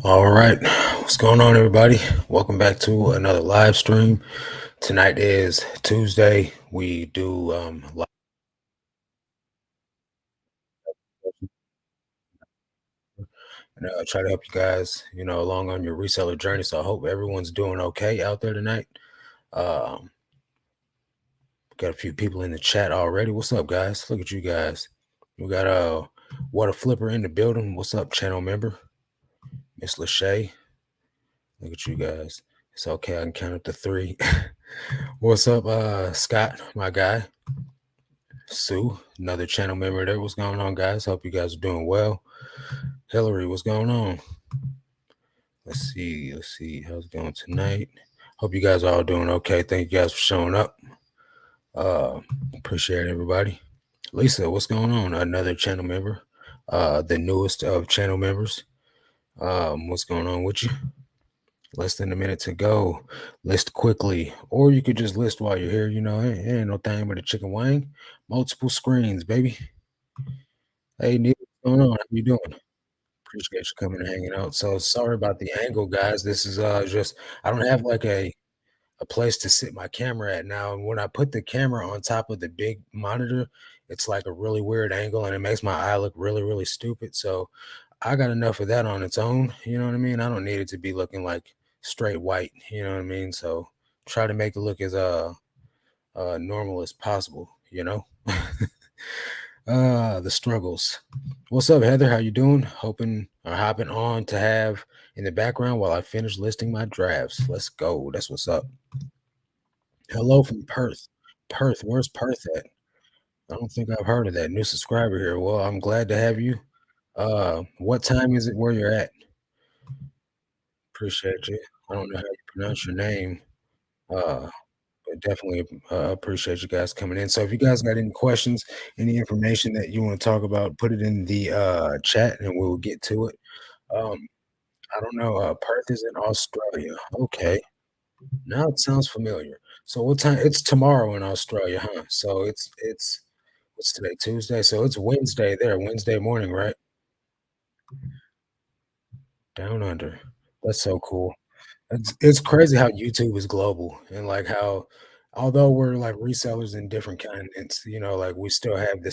All right, what's going on, everybody? Welcome back to another live stream. Tonight is Tuesday. We do live and try to help you guys, along on your reseller journey. So I hope everyone's doing okay out there tonight. Um, got a few people in the chat already. What's up, guys? Look at you guys. We got What a Flipper in the building. What's up, channel member Miss Lachey? Look at you guys. It's okay. I can count up to three. What's up, Scott, my guy? Sue, another channel member there. What's going on, guys? Hope you guys are doing well. Hillary, what's going on? Let's see. Let's see. How's it going tonight? Hope you guys are all doing okay. Thank you guys for showing up. Uh, appreciate everybody. Lisa, what's going on? Another channel member. The newest of channel members. What's going on with you? Less than a minute to go. List quickly, or you could just list while you're here. Ain't no thing but a chicken wing. Multiple screens, baby. Hey, Neil, what's going on? How you doing? Appreciate you coming and hanging out. So sorry about the angle, guys. This is just I don't have like a place to sit my camera at now. And when I put the camera on top of the big monitor, it's like a really weird angle and it makes my eye look really, really stupid. So I got enough of that on its own. You know what I mean? I don't need it to be looking like straight white. You know what I mean? So try to make it look as normal as possible, the struggles. What's up, Heather? How you doing? Hoping or hopping on to have in the background while I finish listing my drafts. Let's go. That's what's up. Hello from Perth. Perth, where's Perth at? I don't think I've heard of that. New subscriber here. Well, I'm glad to have you. What time is it where you're at? Appreciate you. I don't know how you pronounce your name. Uh, but definitely appreciate you guys coming in. So if you guys got any questions, any information that you want to talk about, put it in the chat and we'll get to it. Um, I don't know. Perth is in Australia. Okay. Now it sounds familiar. So what time? It's tomorrow in Australia, huh? So it's what's today? Tuesday. So it's Wednesday there, Wednesday morning, right? Down under. That's so cool. It's crazy how YouTube is global and like how although we're like resellers in different continents, like we still have the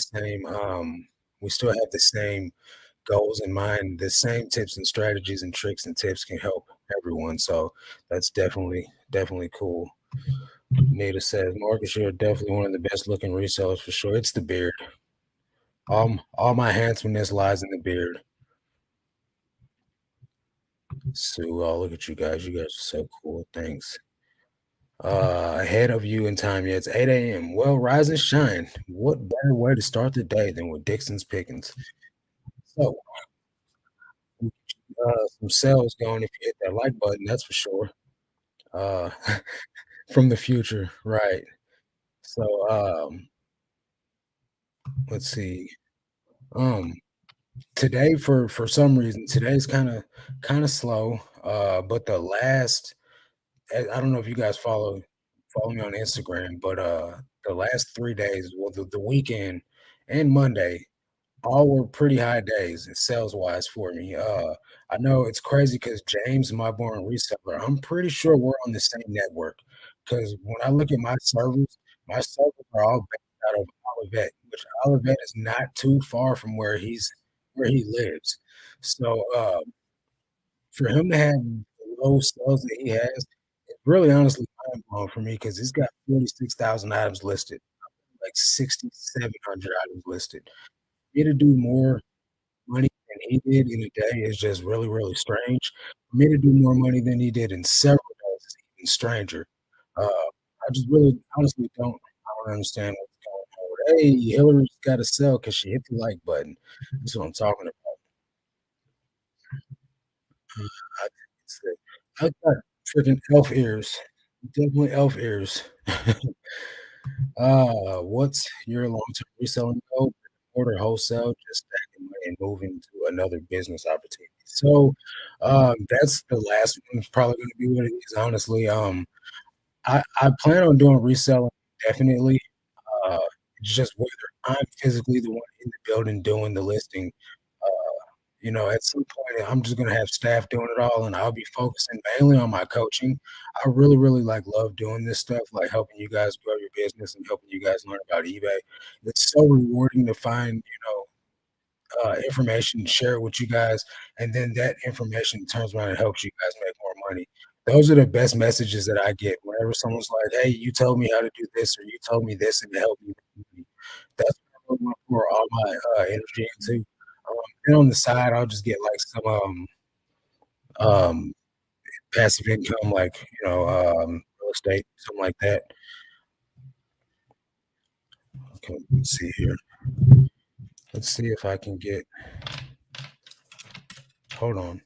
same goals in mind. The same tips and strategies and tricks and tips can help everyone. So that's definitely cool. Nita says, Marcus, you're definitely one of the best looking resellers for sure. It's the beard. All my handsomeness lies in the beard. Sue, oh, look at you guys. You guys are so cool. Thanks. Ahead of you in time. Yeah, it's 8 a.m. Well, rise and shine. What better way to start the day than with Dixon's Pickens? So, some sales going if you hit that like button, that's for sure. Uh, from the future, right? So, let's see. Um, Today for some reason today's kind of slow. But the last I don't know if you guys follow me on Instagram, but the last 3 days, well, the weekend and Monday, all were pretty high days sales wise for me. I know it's crazy because James, my born reseller, I'm pretty sure we're on the same network. Because when I look at my servers are all based out of Olivet, which Olivet is not too far from where he lives. So for him to have the low sales that he has, it's really honestly mind blowing for me because he's got 46,000 items listed, like 6,700 items listed. Me to do more money than he did in a day is just really, really strange. For me to do more money than he did in several days is even stranger. I just really honestly I don't understand what's going on. Hey, Hillary's gotta sell because she hit the like button. That's what I'm talking about. I think it's the I've got freaking elf ears. Definitely elf ears. What's your long-term reselling goal? Order wholesale, just stacking money and moving to another business opportunity. So, that's the last one's probably gonna be what it is, honestly. I plan on doing reselling definitely. It's just whether I'm physically the one in the building doing the listing, At some point, I'm just gonna have staff doing it all, and I'll be focusing mainly on my coaching. I really, really, love doing this stuff, like helping you guys grow your business and helping you guys learn about eBay. It's so rewarding to find, information, share it with you guys, and then that information turns around and helps you guys make more money. Those are the best messages that I get whenever someone's like, "Hey, you told me how to do this," or "You told me this, and it helped me make money." That's what I really wanna pour all my, energy into. Then on the side, I'll just get, like, some, um, passive income, like, real estate, something like that. Okay, let's see here. Let's see if I can get hold on.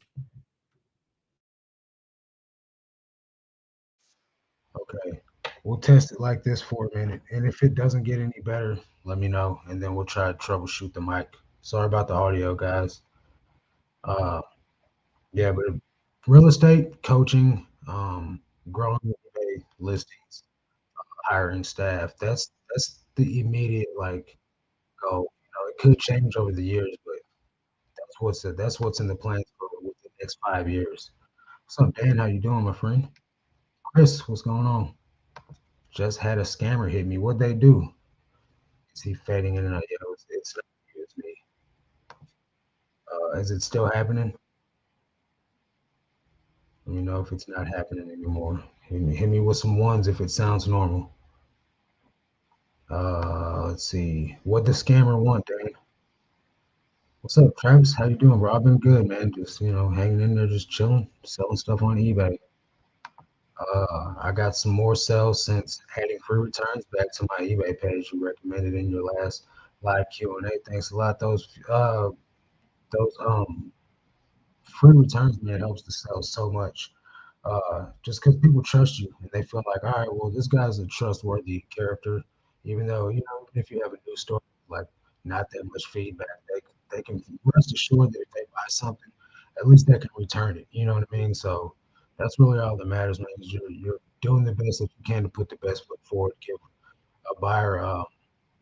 Okay. We'll test it like this for a minute, and if it doesn't get any better, let me know, and then we'll try to troubleshoot the mic. Sorry about the audio, guys. Uh, yeah, but real estate, coaching, growing eBay listings, hiring staff, that's the immediate, like, goal. It could change over the years, but that's what's in the plans for with the next 5 years. What's up, Dan? How you doing, my friend? Chris, what's going on? Just had a scammer hit me. What'd they do? Is he fading in and out? Yeah, it's not you, it's me. Is it still happening? Let me know if it's not happening anymore. Hit me with some ones if it sounds normal. Let's see. What the scammer want, Dan? What's up, Travis? How you doing, bro? I've been good, man. Just hanging in there, just chilling, selling stuff on eBay. I got some more sales since adding free returns back to my eBay page you recommended in your last live Q&A. Thanks a lot. Those free returns, man, helps to sell so much. Just because people trust you and they feel like, all right, well, this guy's a trustworthy character, even though, even if you have a new store, like not that much feedback, they can rest assured that if they buy something, at least they can return it. You know what I mean? So that's really all that matters, man. Is you're doing the best that you can to put the best foot forward, give a buyer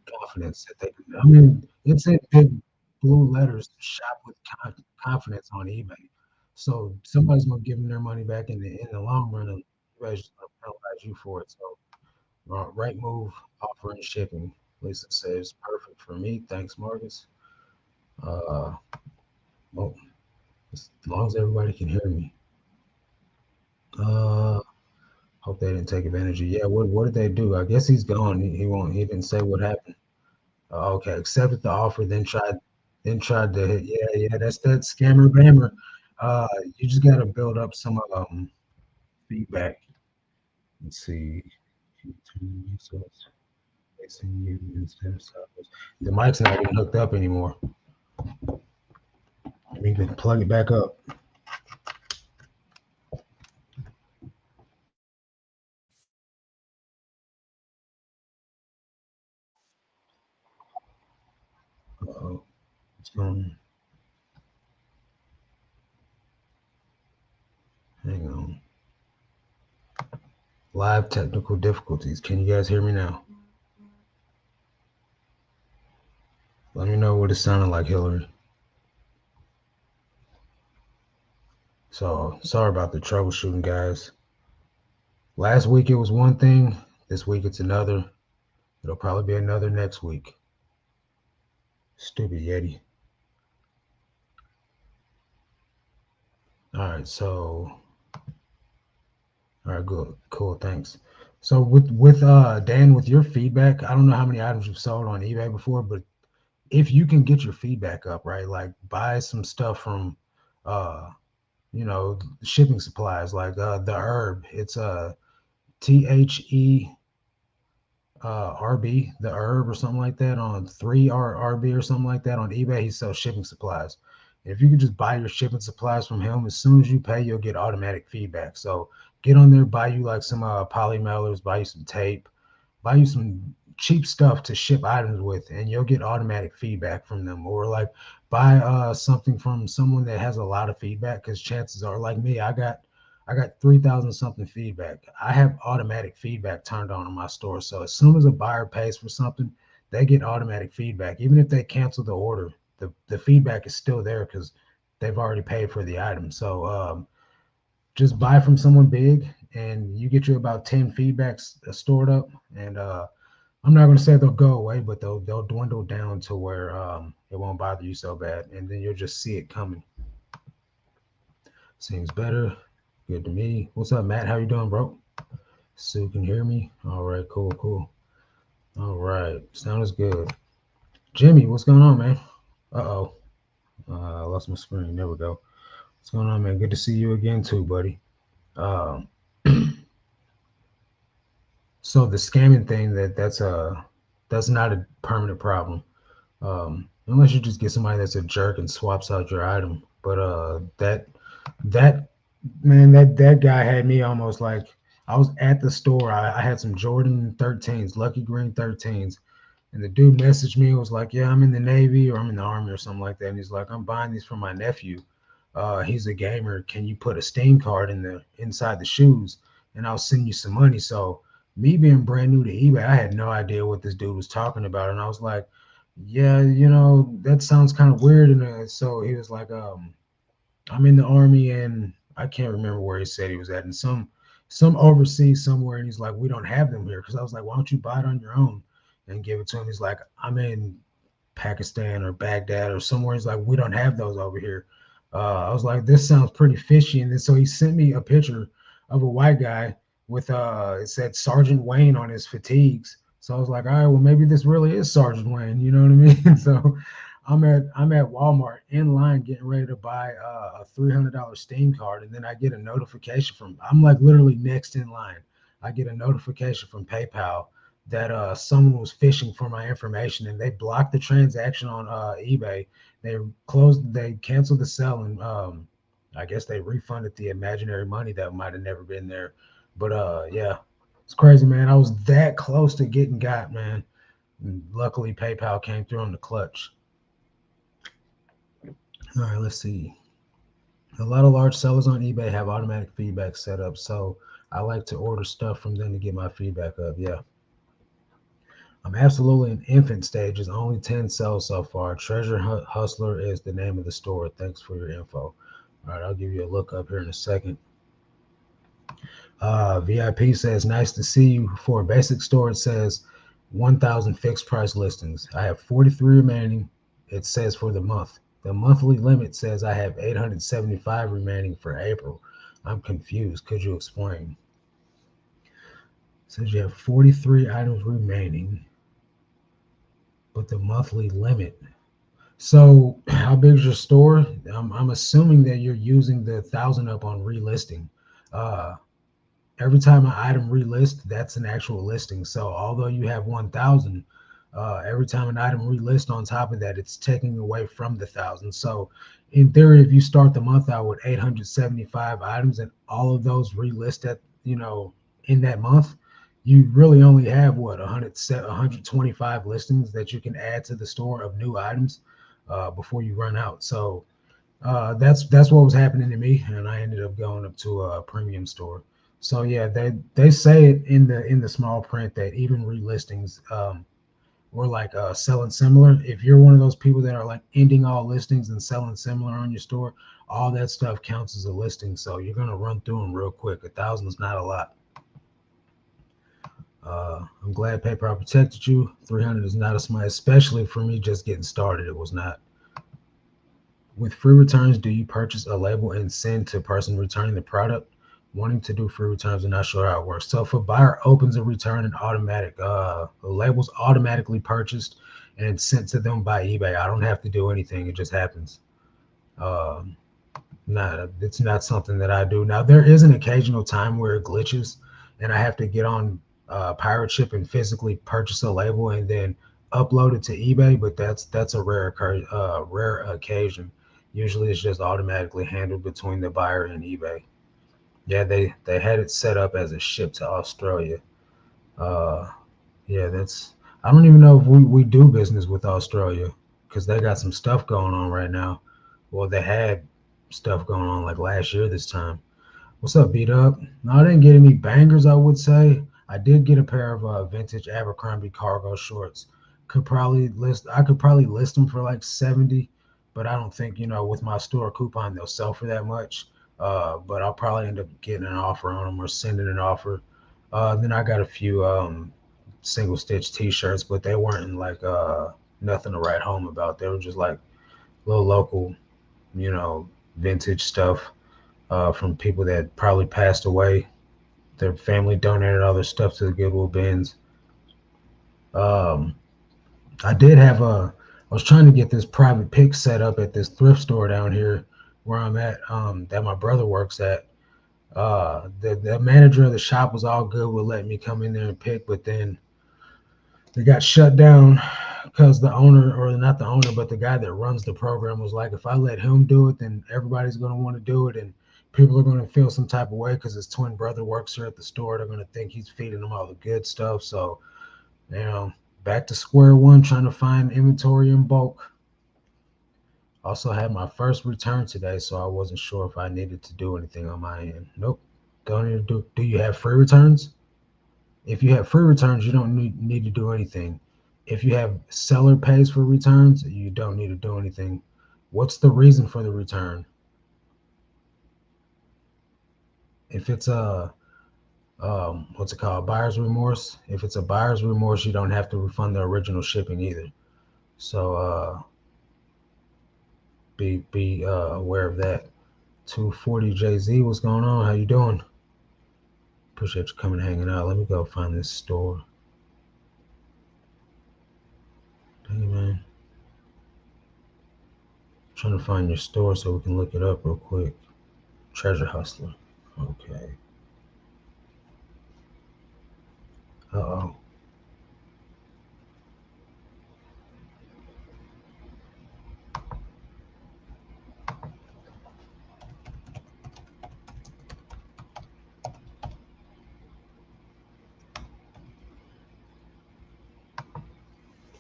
confidence that they can. I mean, it's in big blue letters, shop with confidence on eBay. So somebody's gonna give them their money back in the long run, and eBay's just gonna penalize you for it. So right move, offering shipping. Lisa says perfect for me. Thanks, Marcus. Uh, well, as long as everybody can hear me. Uh, hope they didn't take advantage of. Yeah, what did they do? I guess he's gone. He won't. He didn't say what happened. Okay, accepted the offer, then tried to hit. Yeah, yeah, that's that scammer bammer. You just got to build up some feedback. Let's see. So it's facing you instead of sideways. The mic's not even hooked up anymore. We can plug it back up. Uh-oh. It's going. Hang on. Live technical difficulties. Can you guys hear me now? Let me know what it sounded like, Hillary. So sorry about the troubleshooting, guys. Last week it was one thing. This week it's another. It'll probably be another next week. Stupid Yeti. All right, so all right, good, cool, thanks. So with Dan, with your feedback, I don't know how many items you've sold on eBay before, but if you can get your feedback up, right, like buy some stuff from uh shipping supplies like the herb. It's THE RB, the herb or something like that on 3RB or something like that on eBay. He sells shipping supplies. And if you could just buy your shipping supplies from him, as soon as you pay, you'll get automatic feedback. So get on there, buy you like some poly mailers, buy you some tape, buy you some cheap stuff to ship items with, and you'll get automatic feedback from them. Or like buy something from someone that has a lot of feedback, because chances are, like me, I got 3,000 something feedback. I have automatic feedback turned on in my store. So as soon as a buyer pays for something, they get automatic feedback. Even if they cancel the order, the feedback is still there because they've already paid for the item. So just buy from someone big, and you get you about 10 feedbacks stored up, and I'm not going to say they'll go away, but they'll dwindle down to where it won't bother you so bad, and then you'll just see it coming. Seems better. Good to me. What's up, Matt? How you doing, bro? Sue can hear me. All right, cool, cool. All right, sounds good. Jimmy, what's going on, man? Uh-oh. I lost my screen. There we go. What's going on, man? Good to see you again, too, buddy. Um, so the scamming thing, that's not a permanent problem. Unless you just get somebody that's a jerk and swaps out your item. But that man, that guy had me almost like I was at the store. I had some Jordan 13s, Lucky Green 13s, and the dude messaged me and was like, "Yeah, I'm in the Navy or I'm in the Army or something like that." And he's like, "I'm buying these for my nephew. He's a gamer. Can you put a Steam card in the inside the shoes, and I'll send you some money?" So me being brand new to eBay, I had no idea what this dude was talking about, and I was like, "Yeah, that sounds kind of weird." And so he was like, "I'm in the Army, and I can't remember where he said he was at, in some overseas somewhere." And he's like, "We don't have them here." Because I was like, "Why don't you buy it on your own and give it to him?" He's like, "I'm in Pakistan or Baghdad or somewhere." He's like, "We don't have those over here." I was like, "This sounds pretty fishy." And then so he sent me a picture of a white guy with it said Sergeant Wayne on his fatigues. So I was like, "All right, well maybe this really is Sergeant Wayne." You know what I mean? So I'm at Walmart in line getting ready to buy a $300 Steam card, and then I get a notification from, I'm like literally next in line. I get a notification from PayPal that someone was fishing for my information, and they blocked the transaction on eBay. They canceled the sale, and I guess they refunded the imaginary money that might have never been there. But yeah, it's crazy, man. I was that close to getting got, man. And luckily, PayPal came through on the clutch. All right, let's see. A lot of large sellers on eBay have automatic feedback set up, so I like to order stuff from them to get my feedback up. Yeah. I'm absolutely in infant stages, only 10 sales so far. Treasure Hustler is the name of the store. Thanks for your info. All right, I'll give you a look up here in a second. VIP says, nice to see you. For a basic store, it says 1,000 fixed price listings. I have 43 remaining. It says for the month. The monthly limit says I have 875 remaining for April. I'm confused. Could you explain? It says you have 43 items remaining, but the monthly limit. So, how big is your store? I'm assuming that you're using the 1,000 up on relisting. Uh, every time an item relist, that's an actual listing. So although you have 1,000, every time an item relist on top of that, it's taking away from the 1,000. So in theory, if you start the month out with 875 items and all of those relist at, in that month, you really only have what 125 listings that you can add to the store of new items before you run out. So that's what was happening to me, and I ended up going up to a premium store. So yeah, they say it in the small print that even relistings were like selling similar. If you're one of those people that are like ending all listings and selling similar on your store, all that stuff counts as a listing. So you're gonna run through them real quick. 1,000 is not a lot. I'm glad PayPal protected you. 300 is not a smile, especially for me just getting started. It was not. With free returns, do you purchase a label and send to person returning the product? Wanting to do free returns and not sure how it works. So if a buyer opens a return and the label's automatically purchased and sent to them by eBay. I don't have to do anything. It just happens. Um, it's not something that I do. Now there is an occasional time where it glitches and I have to get on Pirate Ship and physically purchase a label and then upload it to eBay, but that's a rare occasion. Usually it's just automatically handled between the buyer and eBay. Yeah, they had it set up as a ship to Australia. Uh, yeah, that's I don't even know if we do business with Australia because they got some stuff going on right now. Well, they had stuff going on like last year this time. What's up, beat up? No, I didn't get any bangers, I would say. I did get a pair of vintage Abercrombie cargo shorts. I could probably list them for like 70. but I don't think, with my store coupon they'll sell for that much. But I'll probably end up getting an offer on them or sending an offer. Then I got a few single stitch T-shirts, but they weren't in like nothing to write home about. They were just like little local, you know, vintage stuff from people that probably passed away. Their family donated all their stuff to the Goodwill bins. Um, I did have a. I was trying to get this private pick set up at this thrift store down here where I'm at. That my brother works at. The manager of the shop was all good with letting me come in there and pick, but then they got shut down because the owner, or not the owner, but the guy that runs the program was like, if I let him do it, then everybody's going to want to do it, and people are going to feel some type of way because his twin brother works here at the store. They're going to think he's feeding them all the good stuff. So, you know, back to square one, trying to find inventory in bulk. Also had my first return today, so I wasn't sure if I needed to do anything on my end. Nope, don't need to do. Do you have free returns? If you have free returns, you don't need to do anything. If you have seller pays for returns, you don't need to do anything. What's the reason for the return? If it's a what's it called, buyer's remorse? If it's a buyer's remorse, you don't have to refund the original shipping either. So be aware of that. 240 JZ, what's going on? How you doing? Appreciate you coming and hanging out. Let me go find this store. Dang man, trying to find your store so we can look it up real quick. Treasure Hustler. Okay. Uh-oh.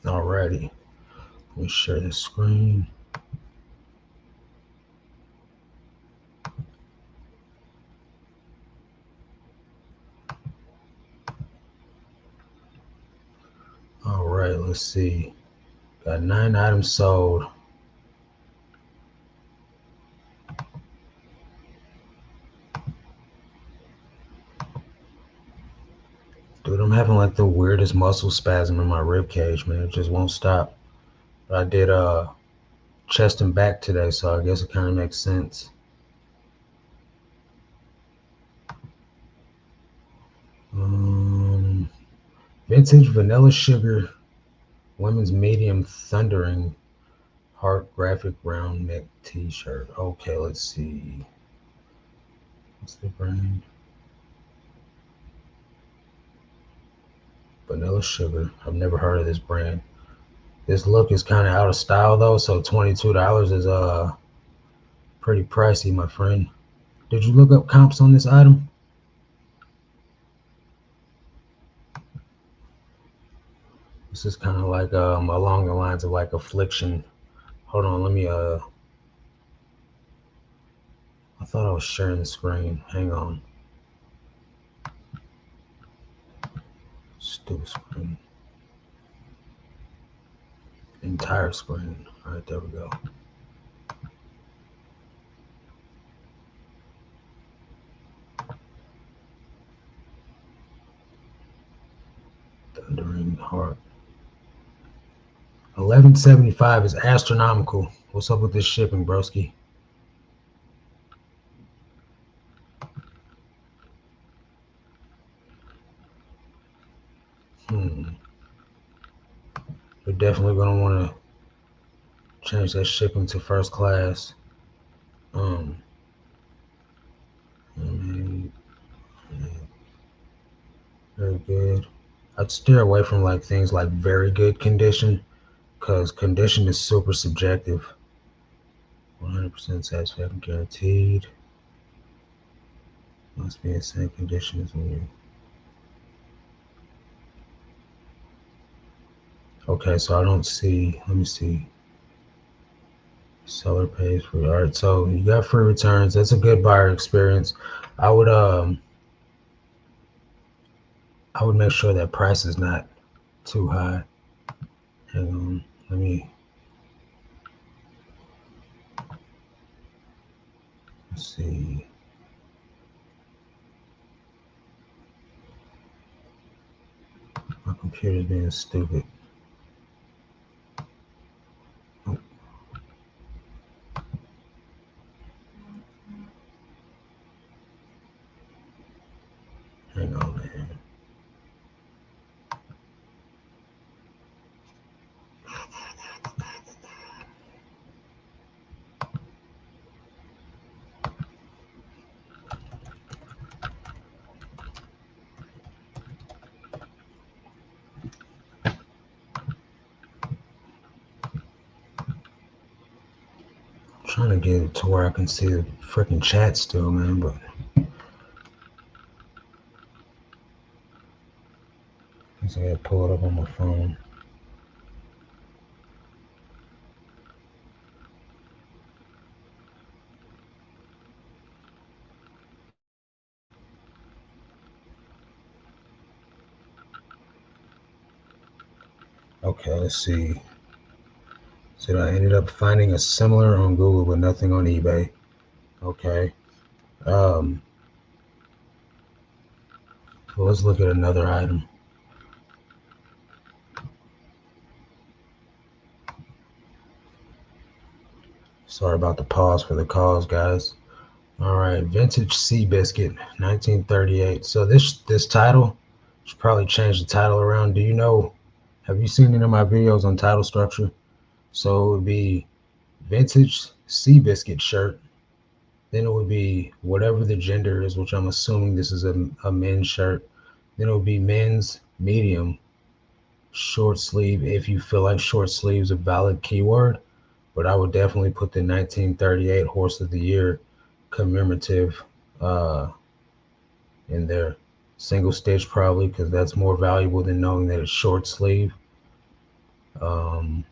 Alrighty. Let me share this screen. Alright, let's see. Got 9 items sold. Dude, I'm having like the weirdest muscle spasm in my rib cage, man. It just won't stop. But I did chest and back today, so I guess it kind of makes sense. Um, Vintage vanilla sugar, women's medium thundering heart graphic round neck t-shirt. Okay, let's see. What's the brand? Vanilla sugar. I've never heard of this brand. This look is kind of out of style though, so $22 is pretty pricey, my friend. Did you look up comps on this item? This is kind of like along the lines of like affliction. Hold on, let me I thought I was sharing the screen. Hang on. Stupid screen. Entire screen. All right, there we go. Thundering heart. 1175 is astronomical. What's up with this shipping, broski? You're definitely gonna want to change that shipping to first class. Um, very good. I'd steer away from like things like very good condition, because condition is super subjective. 100% satisfaction guaranteed. Must be in the same condition as when you. Okay, so I don't see. Let me see. Seller pays for. All right, so you got free returns. That's a good buyer experience. I would I would make sure that price is not too high. Hang on, let me. Let's see. My computer's being stupid. Oh. Hang on, man. Trying to get it to where I can see the freaking chat still, man, but I guess I gotta pull it up on my phone. Okay, let's see. So I ended up finding a similar on Google, but nothing on eBay. Okay. Well, let's look at another item. Sorry about the pause for the calls, guys. All right, vintage Seabiscuit, 1938. So this title should probably change the title around. Do you know? Have you seen any of my videos on title structure? So it would be vintage Seabiscuit shirt. Then it would be whatever the gender is, which I'm assuming this is a men's shirt. Then it would be men's medium short sleeve if you feel like short sleeves a valid keyword. But I would definitely put the 1938 Horse of the Year commemorative in there. Single stitch probably because that's more valuable than knowing that it's short sleeve. Um,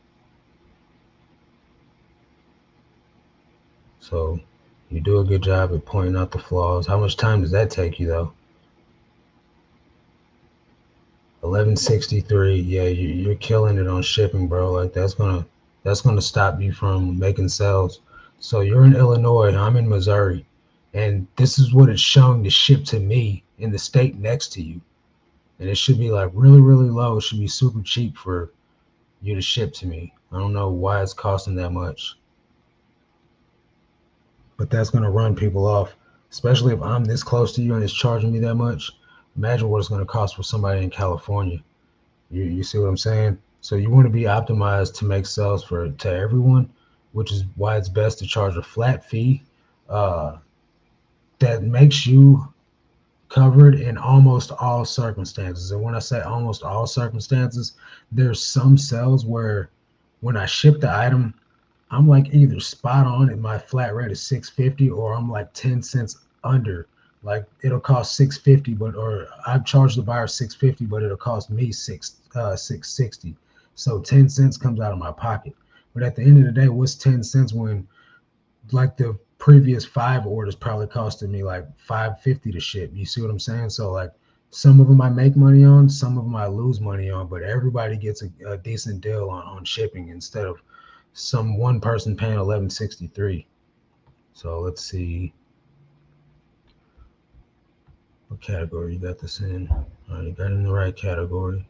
so you do a good job at pointing out the flaws. How much time does that take you though? 1163. Yeah, you're killing it on shipping, bro. Like that's gonna stop you from making sales. So you're in Illinois, I'm in Missouri, and this is what it's showing to ship to me in the state next to you. And it should be like really, really low. It should be super cheap for you to ship to me. I don't know why it's costing that much, but that's gonna run people off, especially if I'm this close to you and it's charging me that much. Imagine what it's gonna cost for somebody in California. You see what I'm saying? So you want to be optimized to make sales for to everyone, which is why it's best to charge a flat fee uh, that makes you covered in almost all circumstances. And when I say almost all circumstances, there's some sales where when I ship the item, I'm like either spot on at my flat rate is 650 or I'm like 10 cents under. Like it'll cost 650, but or I've charged the buyer 650, but it'll cost me 660. So 10 cents comes out of my pocket. But at the end of the day, what's 10 cents when like the previous five orders probably costed me like 550 to ship. You see what I'm saying? So like some of them I make money on, some of them I lose money on, but everybody gets a decent deal on shipping instead of some one person paying 1163. So let's see what category you got this in. All right, you got it in the right category.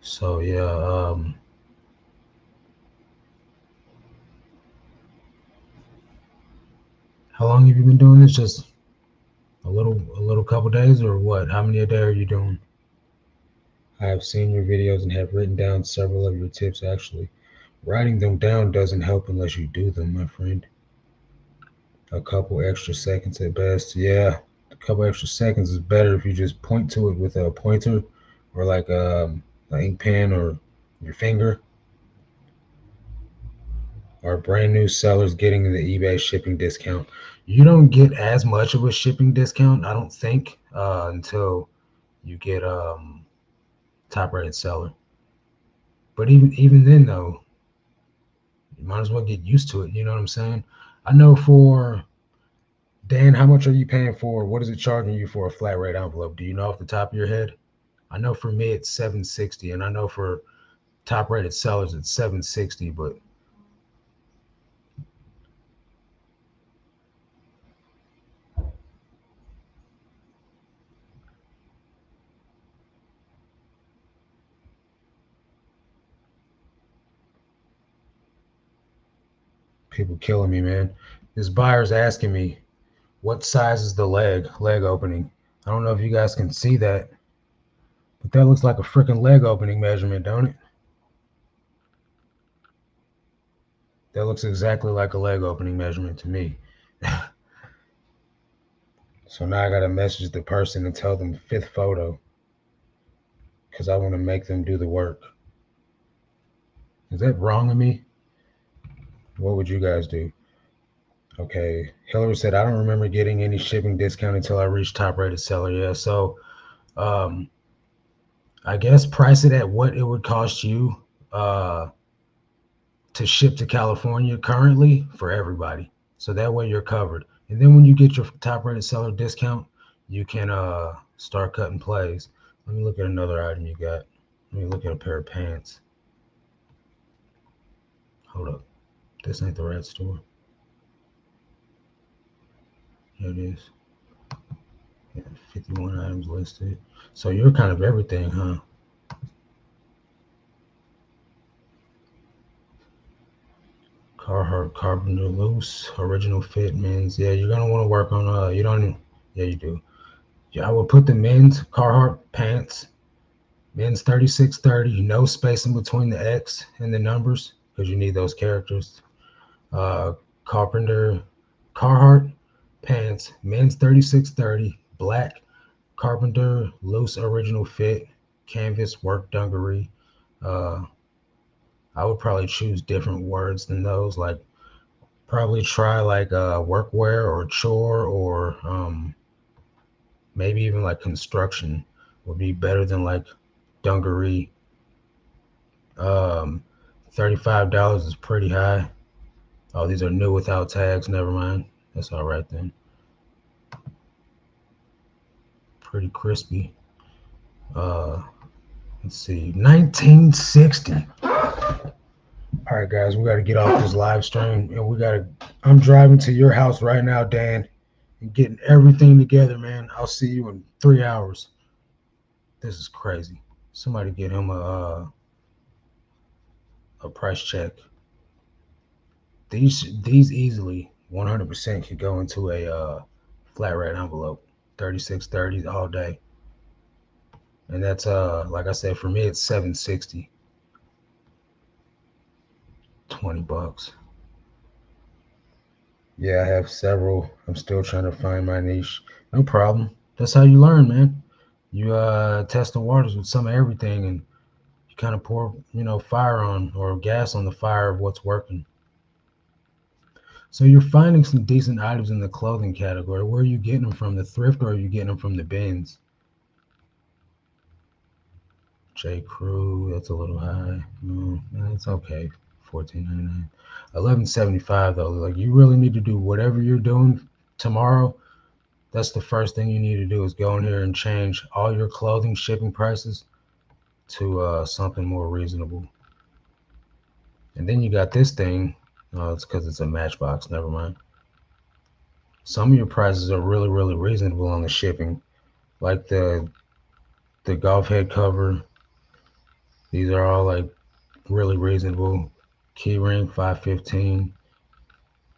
So yeah, how long have you been doing this? Just a little couple days or what? How many a day are you doing? I have seen your videos and have written down several of your tips actually. Writing them down doesn't help unless you do them, my friend. A couple extra seconds at best. Yeah, a couple extra seconds is better if you just point to it with a pointer or like an ink pen or your finger. Or brand new sellers getting the eBay shipping discount. You don't get as much of a shipping discount, I don't think, until you get top rated seller. But even then though, you might as well get used to it. You know what I'm saying? I know for Dan, how much are you paying for? What is it charging you for a flat rate envelope? Do you know off the top of your head? I know for me it's 760, and I know for top rated sellers it's 760, but people killing me, man. This buyer's asking me what size is the leg opening. I don't know if you guys can see that, but that looks like a freaking leg opening measurement, don't it? That looks exactly like a leg opening measurement to me. So now I gotta message the person and tell them fifth photo because I want to make them do the work. Is that wrong of me? What would you guys do? Okay, Hillary said I don't remember getting any shipping discount until I reached top rated seller. Yeah, so um, I guess price it at what it would cost you uh, to ship to California currently for everybody. So that way you're covered. And then when you get your top rated seller discount, you can start cutting plays. Let me look at another item you got. Let me look at a pair of pants. Hold up. This ain't the right store. Here it is. Yeah, 51 items listed. So you're kind of everything, huh? Carhartt Carpenter Loose, original fit men's. Yeah, you're gonna want to work on you don't yeah you do. Yeah, I would put the men's Carhartt pants, men's 3630, no spacing between the X and the numbers because you need those characters. Uh Carpenter Carhartt pants, men's 3630, black Carpenter loose original fit, canvas work dungaree. Uh I would probably choose different words than those, like probably try like workwear or chore or maybe even like construction would be better than like dungaree. Um, $35 is pretty high. Oh, these are new without tags. Never mind. That's all right then. Pretty crispy. Uh, let's see, 1960. All right, guys, we got to get off this live stream and we got to. I'm driving to your house right now, Dan, and getting everything together, man. I'll see you in 3 hours. This is crazy. Somebody get him a price check. These easily 100% could go into a flat rate envelope. 3630 all day, and that's like I said, for me it's 760. $20. Yeah, I have several. I'm still trying to find my niche. No problem. That's how you learn, man. You test the waters with some of everything, and you kind of pour fire on or gas on the fire of what's working. So you're finding some decent items in the clothing category. Where are you getting them from? The thrift, or are you getting them from the bins? J. Crew, that's a little high. No, that's okay. 14.99. 11.75 though. Like you really need to do whatever you're doing tomorrow. That's the first thing you need to do is go in here and change all your clothing shipping prices to something more reasonable. And then you got this thing. Oh, it's because it's a Matchbox. Never mind. Some of your prices are really, really reasonable on the shipping, like the golf head cover. These are all like really reasonable. Keyring 515.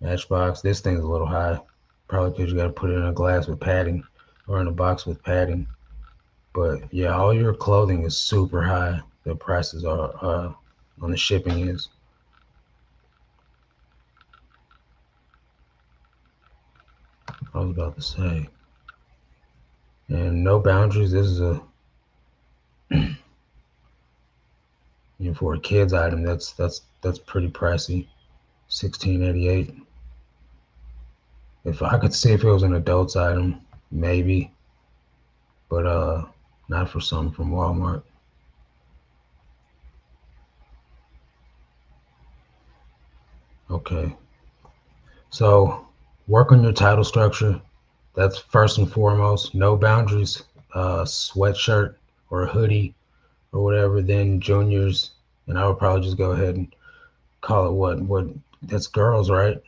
Matchbox. This thing's a little high, probably because you got to put it in a glass with padding or in a box with padding. But yeah, all your clothing is super high. The prices are on the shipping is. I was about to say. And no boundaries. This is a for a kid's item. That's pretty pricey. 1688. If I could see if it was an adult's item, maybe, but not for some from Walmart. Okay, so work on your title structure. That's first and foremost. No boundaries. Sweatshirt or a hoodie or whatever, then juniors, and I would probably just go ahead and call it what that's girls, right?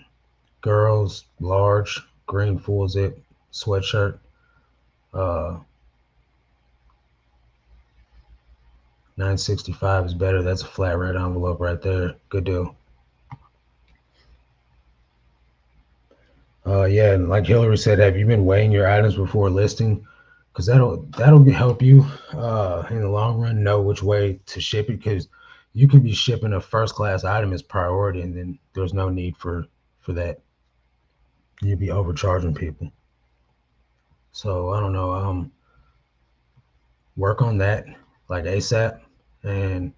Girls, large, green full zip sweatshirt. Uh, 965 is better. That's a flat red envelope right there. Good deal. Yeah, and like Hillary said, have you been weighing your items before listing? Because that'll help you in the long run know which way to ship it. Because you can be shipping a first class item as priority, and then there's no need for that. You'd be overcharging people. So I don't know. Work on that like ASAP, and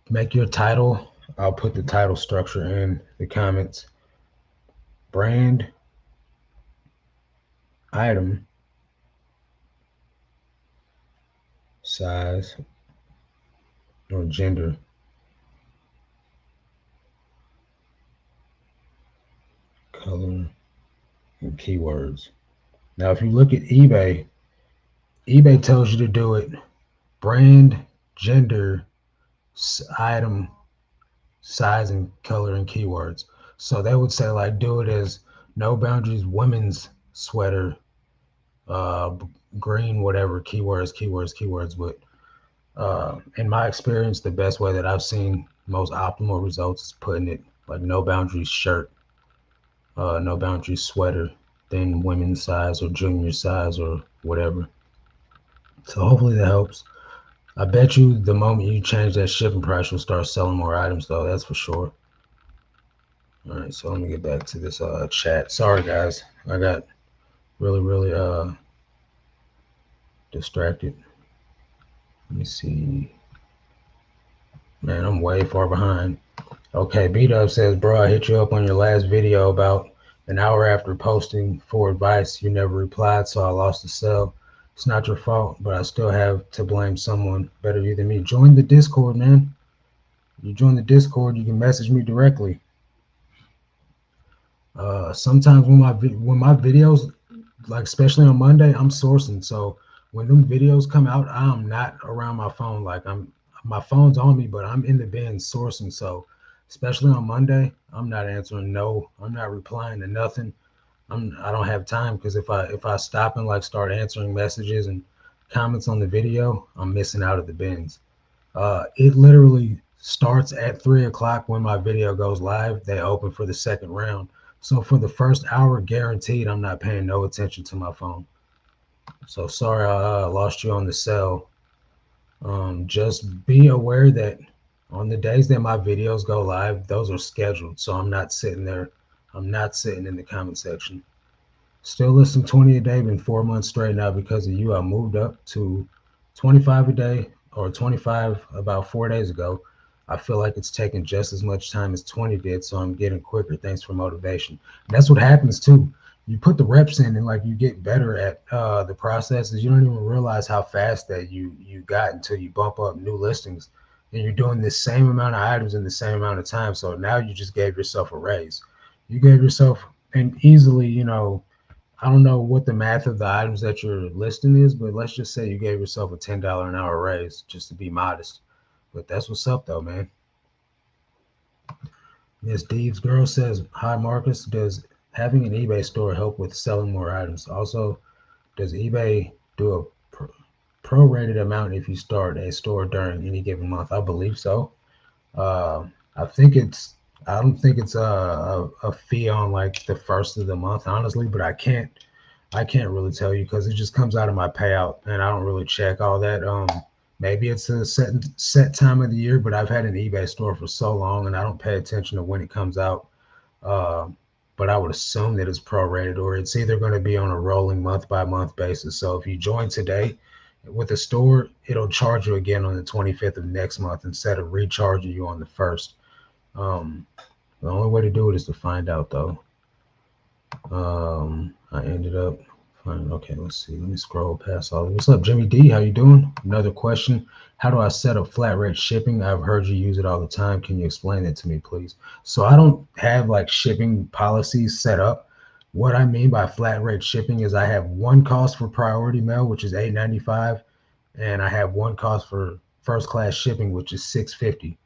make your title. I'll put the title structure in the comments. Brand, item, size, or gender, color, and keywords. Now, if you look at eBay, eBay tells you to do it brand, gender, item, size, and color, and keywords. So they would say, like, do it as no boundaries women's sweater, uh, green, whatever, keywords. But in my experience, the best way that I've seen most optimal results is putting it like no boundaries shirt, no boundaries sweater, then women's size or junior size or whatever. So hopefully that helps. I bet you the moment you change that shipping price, you'll start selling more items, though. That's for sure. All right, so let me get back to this chat. Sorry, guys, I got really distracted. Let me see. Man, I'm way far behind. Okay, Beat Up says, bro, I hit you up on your last video about an hour after posting for advice. You never replied, so I lost the sale. It's not your fault, but I still have to blame someone better you than me. Join the Discord, man. You join the Discord, you can message me directly. Sometimes when my videos, like especially on Monday, I'm sourcing. So when them videos come out, I'm not around my phone. Like my phone's on me, but I'm in the bin sourcing. So especially on Monday, I'm not answering no. I'm not replying to nothing. I don't have time because if I stop and like start answering messages and comments on the video, I'm missing out of the bins. It literally starts at 3 o'clock when my video goes live. They open for the second round. So for the first hour, guaranteed, I'm not paying no attention to my phone. So sorry I lost you on the cell. Just be aware that on the days that my videos go live, those are scheduled. So I'm not sitting there. I'm not sitting in the comment section. Still listening 20 a day, been 4 months straight now because of you. I moved up to 25 a day or 25 about 4 days ago. I feel like it's taking just as much time as 20 did, so I'm getting quicker. Thanks for motivation. And that's what happens too. You put the reps in and like you get better at the processes. You don't even realize how fast that you got until you bump up new listings and you're doing the same amount of items in the same amount of time. So now you just gave yourself a raise. You gave yourself and easily, I don't know what the math of the items that you're listing is, but let's just say you gave yourself a $10 an hour raise just to be modest. But that's what's up, though, man. Miss Deeves Girl says, hi, Marcus. Does having an eBay store help with selling more items? Also, does eBay do a prorated amount if you start a store during any given month? I believe so. I think it's, I don't think it's a fee on like the first of the month, honestly, but I can't really tell you because it just comes out of my payout and I don't really check all that. Maybe it's a set time of the year, but I've had an eBay store for so long and I don't pay attention to when it comes out. But I would assume that it's prorated or it's either going to be on a rolling month by month basis. So if you join today with the store, it'll charge you again on the 25th of next month instead of recharging you on the 1st. The only way to do it is to find out though. I ended up finding, okay, let's see. Let me scroll past all. What's up, Jimmy D? How you doing? Another question. How do I set up flat rate shipping? I've heard you use it all the time. Can you explain it to me, please? So I don't have like shipping policies set up. What I mean by flat rate shipping is I have one cost for priority mail, which is $8.95, and I have one cost for first class shipping, which is $6.50.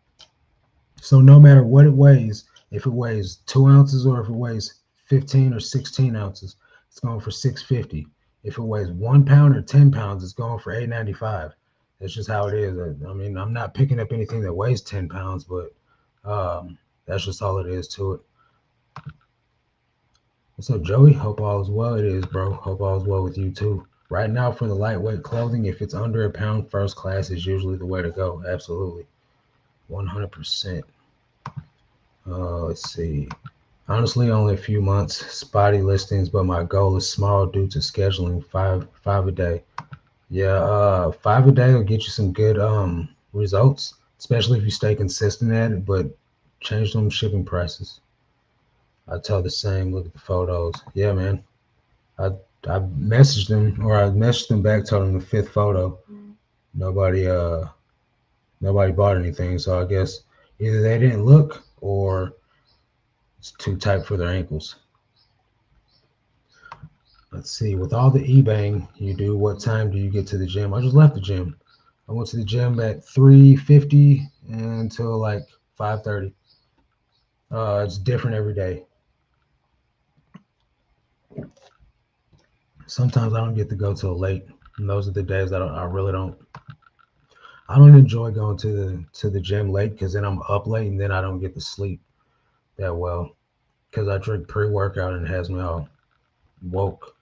So no matter what it weighs, if it weighs 2 ounces or if it weighs 15 or 16 ounces, it's going for $6.50. If it weighs 1 pound or 10 pounds, it's going for $8.95. That's just how it is. I mean, I'm not picking up anything that weighs 10 pounds, but that's just all it is to it. What's up, Joey? Hope all is well. It is, bro. Hope all is well with you too. Right now, for the lightweight clothing, if it's under a pound, first class is usually the way to go. Absolutely, 100%. Let's see. Honestly, only a few months, spotty listings, but my goal is small due to scheduling five a day. Yeah, five a day will get you some good results, especially if you stay consistent at it. But change them shipping prices. I tell the same. Look at the photos. Yeah, man. I I messaged them or I messaged them back, told them the fifth photo. Nobody nobody bought anything, so I guess either they didn't look or it's too tight for their ankles. Let's see. With all the eBaying you do, what time do you get to the gym? I just left the gym. I went to the gym at 3:50 until like 5:30. It's different every day. Sometimes I don't get to go till late, and those are the days that I really don't. I don't enjoy going to the gym late because then I'm up late and then I don't get to sleep that well because I drink pre-workout and it has me all woke.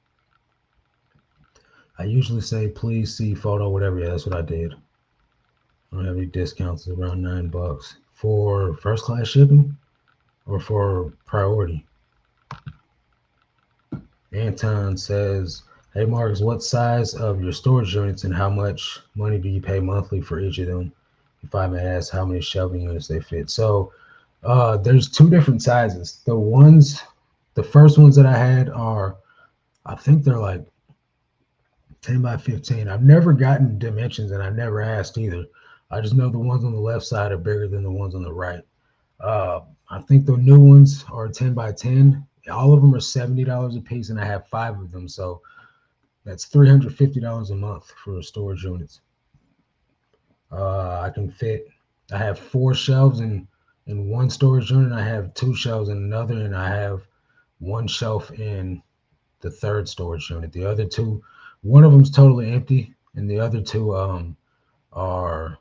I usually say please see photo whatever. Yeah, that's what I did. I don't have any discounts. It's around $9 for first class shipping or for priority. Anton says, "Hey Marcus, what size of your storage units and how much money do you pay monthly for each of them? If I may ask, how many shelving units they fit?" So there's two different sizes. The first ones that I had are, I think they're like 10 by 15. I've never gotten dimensions and I never asked either. I just know the ones on the left side are bigger than the ones on the right. I think the new ones are 10 by 10. All of them are $70 a piece, and I have five of them. So that's $350 a month for storage units. I can fit, I have four shelves in one storage unit. I have two shelves in another, and I have one shelf in the third storage unit. The other two, one of them's totally empty, and the other two are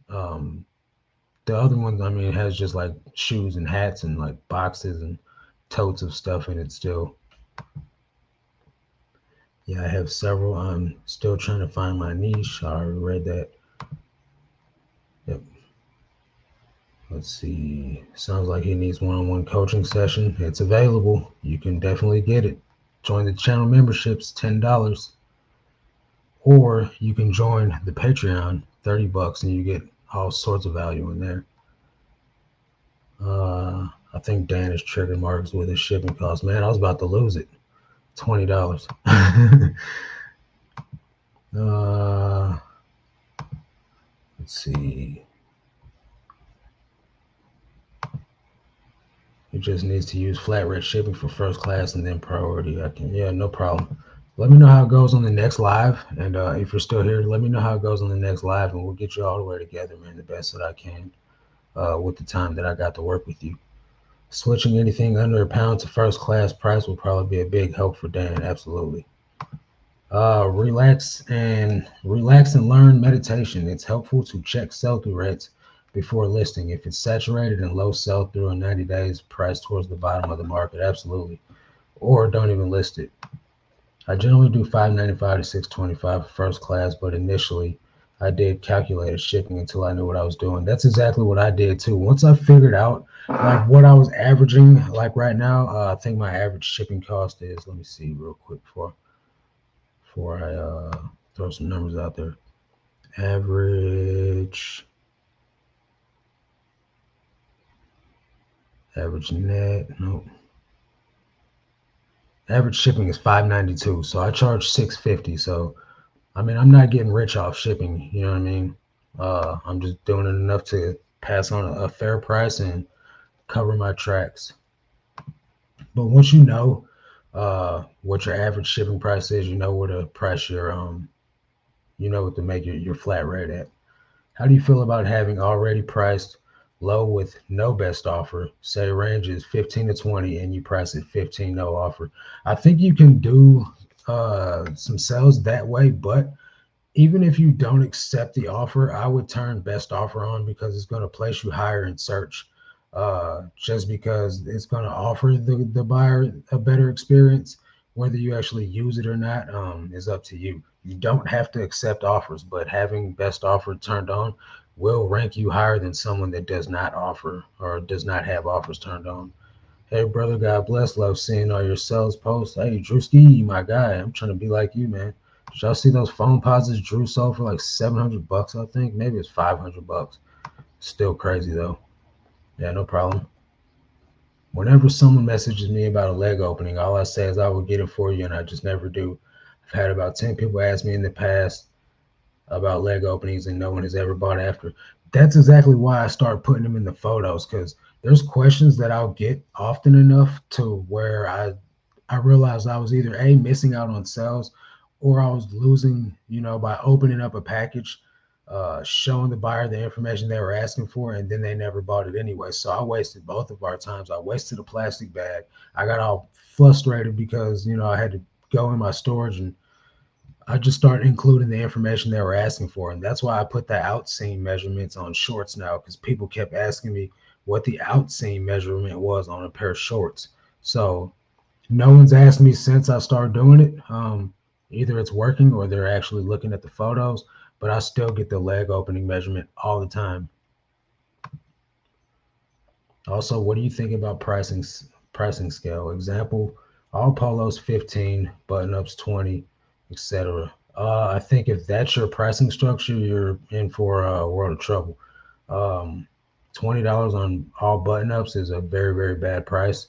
um, the other one. I mean, it has just like shoes and hats and like boxes and totes of stuff in it still. Yeah, I have several. I'm still trying to find my niche. I already read that. Yep. Let's see. Sounds like he needs one-on-one coaching session. It's available. You can definitely get it. Join the channel memberships, $10. Or you can join the Patreon, $30, and you get all sorts of value in there. I think Dan is trigger marks with his shipping costs. Man, I was about to lose it. $20. uh, let's see. It just needs to use flat rate shipping for first class and then priority. I can, yeah, no problem. Let me know how it goes on the next live. And if you're still here, let me know how it goes on the next live, and we'll get you all the way together, man, the best that I can with the time that I got to work with you. Switching anything under a pound to first class price will probably be a big help for Dan. Absolutely. Relax and learn meditation. It's helpful to check sell-through rates before listing. If it's saturated and low sell-through in 90 days, price towards the bottom of the market. Absolutely. Or don't even list it. I generally do 595 to 625 for first class, but initially I did calculated shipping until I knew what I was doing. That's exactly what I did too. Once I figured out like what I was averaging, like right now, I think my average shipping cost is. Let me see real quick before I throw some numbers out there. Average net. No. Average shipping is 592. So I charge 650. So I mean, I'm not getting rich off shipping. You know what I mean? I'm just doing it enough to pass on a fair price and cover my tracks. But once you know what your average shipping price is, you know where to price you know what to make your flat rate at. How do you feel about having already priced low with no best offer? Say range is 15 to 20 and you price it 15 no offer. I think you can do some sales that way, but even if you don't accept the offer, I would turn best offer on because it's going to place you higher in search. Just because it's going to offer the buyer a better experience. Whether you actually use it or not is up to you. You don't have to accept offers, but having best offer turned on will rank you higher than someone that does not offer or does not have offers turned on. Hey, brother, God bless. Love seeing all your sales posts. Hey, Drewski, my guy. I'm trying to be like you, man. Did y'all see those phone posits Drew sold for like $700? I think maybe it's $500. Still crazy though. Yeah, no problem. Whenever someone messages me about a leg opening, all I say is I will get it for you, and I just never do. I've had about 10 people ask me in the past about leg openings and no one has ever bought after. That's exactly why I start putting them in the photos because there's questions that I'll get often enough to where I realized I was either a missing out on sales or I was losing, by opening up a package, showing the buyer the information they were asking for, and then they never bought it anyway. So I wasted both of our times. I wasted a plastic bag. I got all frustrated because I had to go in my storage and I just started including the information they were asking for. And that's why I put the outseam measurements on shorts now, because people kept asking me what the outseam measurement was on a pair of shorts. So no one's asked me since I started doing it. Either it's working or they're actually looking at the photos, but I still get the leg opening measurement all the time. Also, what do you think about pricing scale? Example, all polos 15, button ups 20, etc. I think if that's your pricing structure, you're in for a world of trouble. Um, $20 on all button ups is a very, very bad price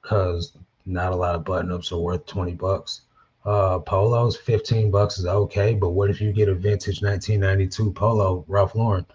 because not a lot of button ups are worth $20. Polos, $15 is okay, but what if you get a vintage 1992 polo, Ralph Lauren,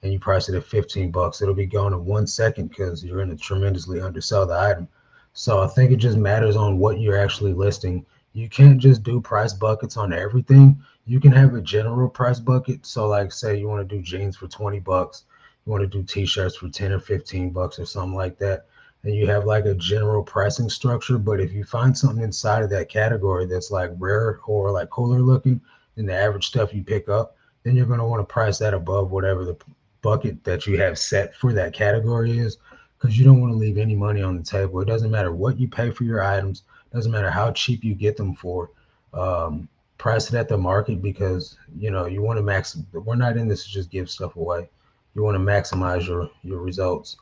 and you price it at $15? It'll be gone in 1 second because you're going to tremendously undersell the item. So I think it just matters on what you're actually listing. You can't just do price buckets on everything. You can have a general price bucket. So like say you want to do jeans for $20, you want to do t-shirts for 10 or $15 or something like that. And you have like a general pricing structure. But if you find something inside of that category that's like rare or like cooler looking than the average stuff you pick up, then you're going to want to price that above whatever the bucket that you have set for that category is, because you don't want to leave any money on the table. It doesn't matter what you pay for your items, doesn't matter how cheap you get them for. Um, Price it at the market because you want to max. We're not in this to just give stuff away. You want to maximize your results,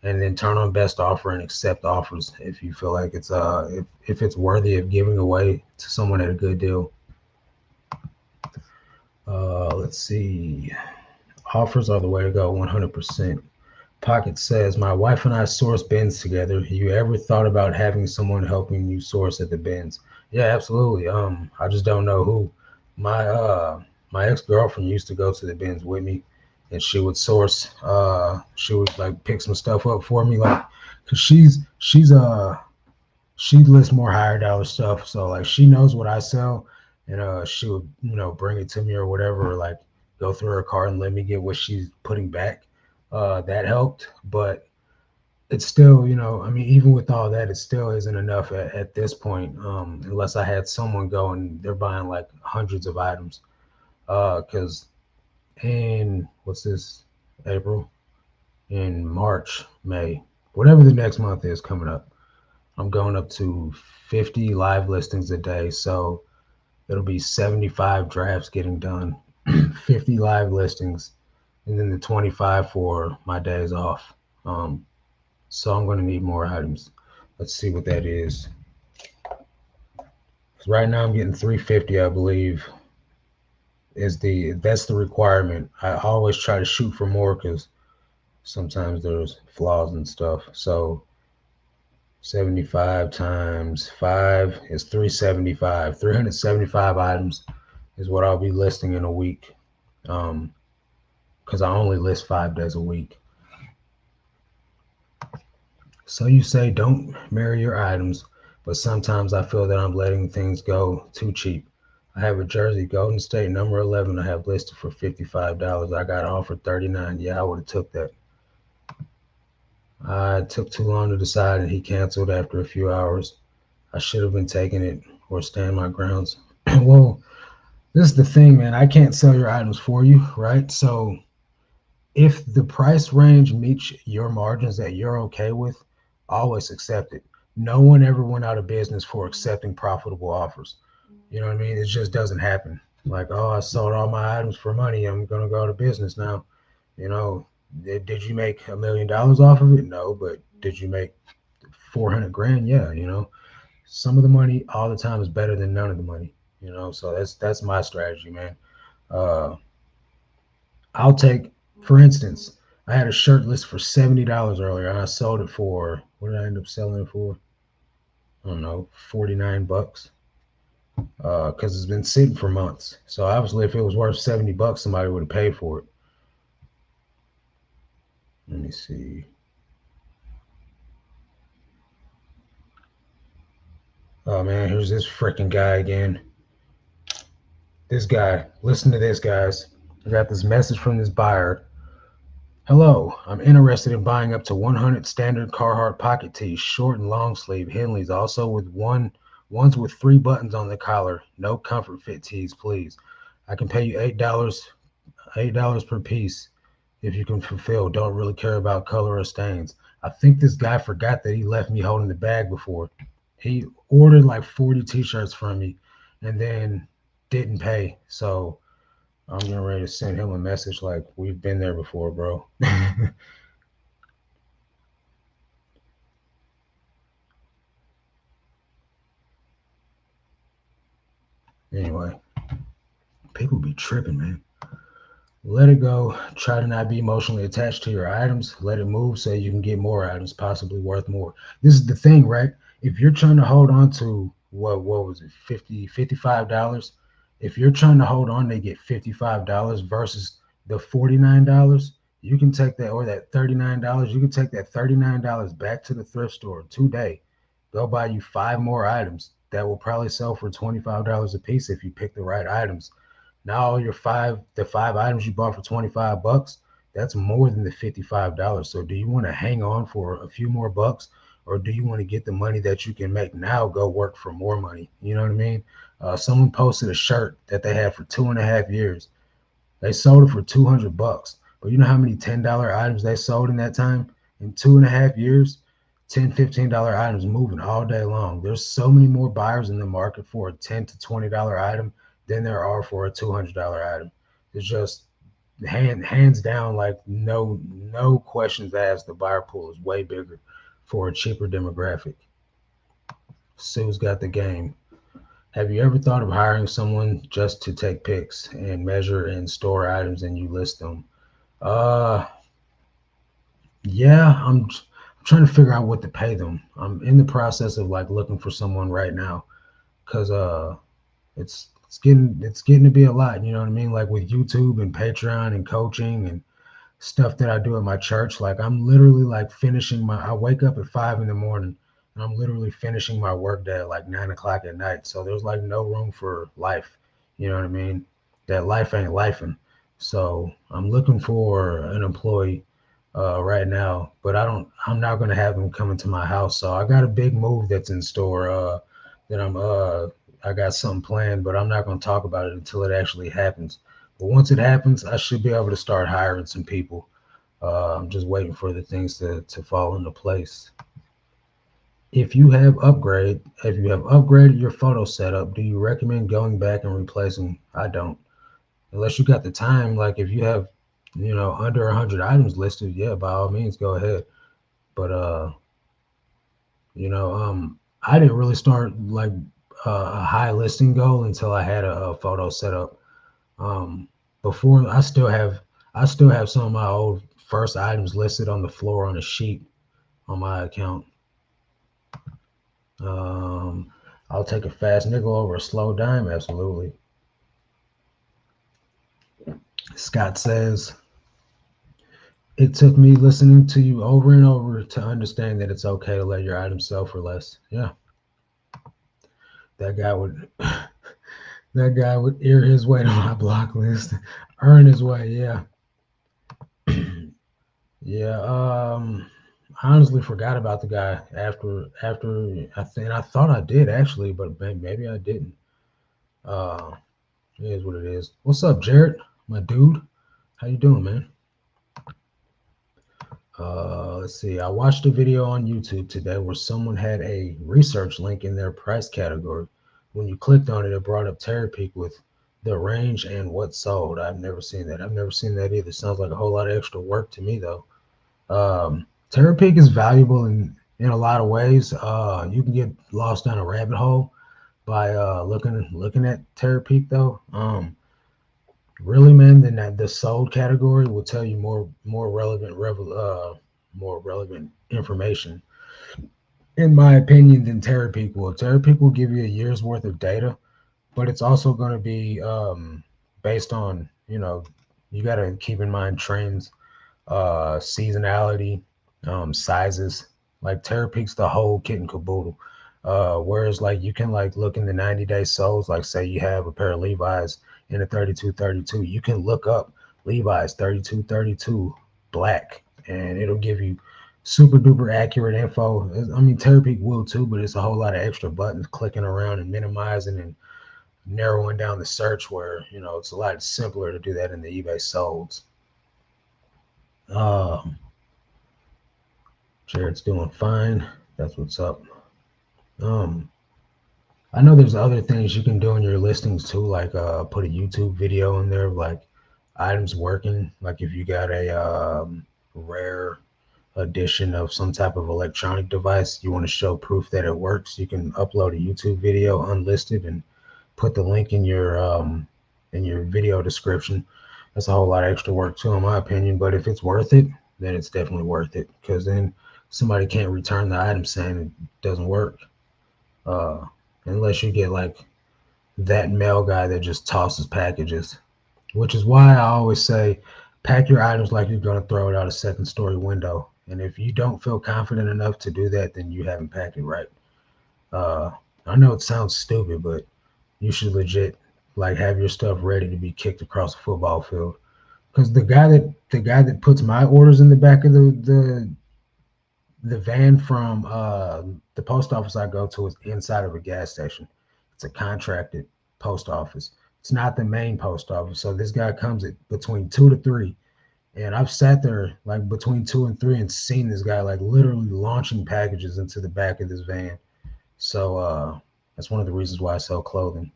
and then turn on best offer and accept offers if you feel like it's if it's worthy of giving away to someone at a good deal. Let's see. Offers are the way to go, 100%. Pocket says, my wife and I source bins together. You ever thought about having someone helping you source at the bins? Yeah, absolutely. I just don't know who. My ex-girlfriend used to go to the bins with me and she would source she would like pick some stuff up for me, like, cause she lists more higher dollar stuff. So like she knows what I sell, and she would bring it to me or whatever, or like go through her cart and let me get what she's putting back. That helped, but it's still, I mean, even with all that, it still isn't enough at this point, unless I had someone go and they're buying like hundreds of items. Because in what's this, April, in March, May, whatever the next month is coming up, I'm going up to 50 live listings a day. So it'll be 75 drafts getting done, 50 live listings, and then the 25 for my days off. So I'm going to need more items. Let's see what that is. Right now I'm getting 350, I believe, is that's the requirement. I always try to shoot for more because sometimes there's flaws and stuff. So 75 times 5 is 375. 375 items is what I'll be listing in a week. Because I only list 5 days a week. So you say don't marry your items, but sometimes I feel that I'm letting things go too cheap. I have a jersey, Golden State, number 11. I have listed for $55. I got offered 39. Yeah, I would have took that. I took too long to decide, and he canceled after a few hours. I should have been taking it or stand my grounds. Well, this is the thing, man. I can't sell your items for you, right? So if the price range meets your margins that you're okay with, always accept it. No one ever went out of business for accepting profitable offers. You know what I mean? It just doesn't happen. Like, oh, I sold all my items for money. I'm gonna go out of business now. You know, did you make $1 million off of it? No, but did you make 400 grand? Yeah, some of the money all the time is better than none of the money. So that's my strategy, man. Uh, I'll take, for instance, I had a shirt list for $70 earlier, and I sold it for, what did I end up selling it for? I don't know, 49 bucks. Because it's been sitting for months. So obviously, if it was worth $70, somebody would have paid for it. Let me see. Oh man, here's this freaking guy again. This guy. Listen to this, guys. I got this message from this buyer. Hello, I'm interested in buying up to 100 standard Carhartt pocket tees, short and long sleeve Henleys, also with ones with 3 buttons on the collar. No comfort fit tees, please. I can pay you $8 per piece if you can fulfill. Don't really care about color or stains. I think this guy forgot that he left me holding the bag before. He ordered like 40 t-shirts from me and then didn't pay. So I'm getting ready to send him a message like, we've been there before, bro. Anyway, people be tripping, man. Let it go. Try to not be emotionally attached to your items. Let it move so you can get more items, possibly worth more. This is the thing, right? If you're trying to hold on to what was it, 50, $55? If you're trying to hold on to get $55 versus the $49, you can take that, or that $39, you can take that $39 back to the thrift store today. They'll buy you five more items that will probably sell for $25 a piece if you pick the right items. Now the five items you bought for 25 bucks, that's more than the $55. So do you want to hang on for a few more bucks, or do you want to get the money that you can make now go work for more money? You know what I mean? Someone posted a shirt that they had for 2.5 years. They sold it for 200 bucks. But you know how many $10 items they sold in that time? In 2.5 years, $10, $15 items moving all day long. There's so many more buyers in the market for a $10 to $20 item than there are for a $200 item. It's just hands down, like no questions asked. The buyer pool is way bigger for a cheaper demographic. Sue's got the game. Have you ever thought of hiring someone just to take pics and measure and store items and you list them? Uh, yeah, I'm trying to figure out what to pay them. I'm in the process of like looking for someone right now because it's getting to be a lot. You know what I mean? Like with YouTube and Patreon and coaching and stuff that I do at my church. Like I'm literally like finishing I wake up at 5 in the morning and I'm literally finishing my work day at like 9 o'clock at night. So there's like no room for life. You know what I mean? That life ain't lifing. So I'm looking for an employee right now, but I'm not gonna have them coming to my house. So I got a big move that's in store that I got something planned, but I'm not gonna talk about it until it actually happens. But once it happens, I should be able to start hiring some people. I'm just waiting for the things to fall into place. If you have upgraded your photo setup, do you recommend going back and replacing? I don't, unless you got the time. Like if you have, under 100 items listed, yeah, by all means, go ahead. But I didn't really start like a high listing goal until I had a photo setup. Um, Before I still have some of my old first items listed on the floor on a sheet on my account. Um, I'll take a fast nickel over a slow dime. Absolutely. Scott says, it took me listening to you over and over to understand that it's okay to let your items sell for less. Yeah, that guy would That guy would ear his way to my block list, earn his way. Yeah, yeah. I honestly forgot about the guy after I thought I did actually, but maybe I didn't. Uh, it is what it is. What's up, Jared? My dude, how you doing, man? Let's see. I watched a video on YouTube today where someone had a research link in their price category. When you clicked on it, it brought up Terapeak with the range and what sold. I've never seen that. I've never seen that either. Sounds like a whole lot of extra work to me, though. Terapeak is valuable in a lot of ways. You can get lost down a rabbit hole by looking at Terapeak, though. Really, man, then the sold category will tell you more relevant information, in my opinion, than Terapeak will. Terapeak will give you a year's worth of data, but it's also going to be based on you got to keep in mind trends, seasonality, sizes. Like Terapeak's the whole kit and caboodle. Whereas like you can like look in the 90-day soles, like say you have a pair of Levi's in a 32-32, you can look up Levi's 32-32 black, and it'll give you super duper accurate info. I mean, Terapeak will too, but it's a whole lot of extra buttons clicking around and minimizing and narrowing down the search. Where it's a lot simpler to do that in the eBay solds. Um, Jared's doing fine. That's what's up. Um, I know there's other things you can do in your listings too, like put a YouTube video in there, like items working. Like if you got a rare edition of some type of electronic device, you want to show proof that it works, you can upload a YouTube video unlisted and put the link in your video description. That's a whole lot of extra work too, in my opinion. But if it's worth it, then it's definitely worth it, because then somebody can't return the item saying it doesn't work. Uh, Unless you get like that mail guy that just tosses packages, which is why I always say pack your items like you're going to throw it out a second story window. And if you don't feel confident enough to do that, then you haven't packed it right. Uh, I know it sounds stupid, but you should legit like have your stuff ready to be kicked across a football field. Because the guy that puts my orders in the back of the van from the post office I go to is inside of a gas station. It's a contracted post office. It's not the main post office. So this guy comes at between 2 to 3. And I've sat there like between 2 and 3 and seen this guy like literally launching packages into the back of this van. So that's one of the reasons why I sell clothing,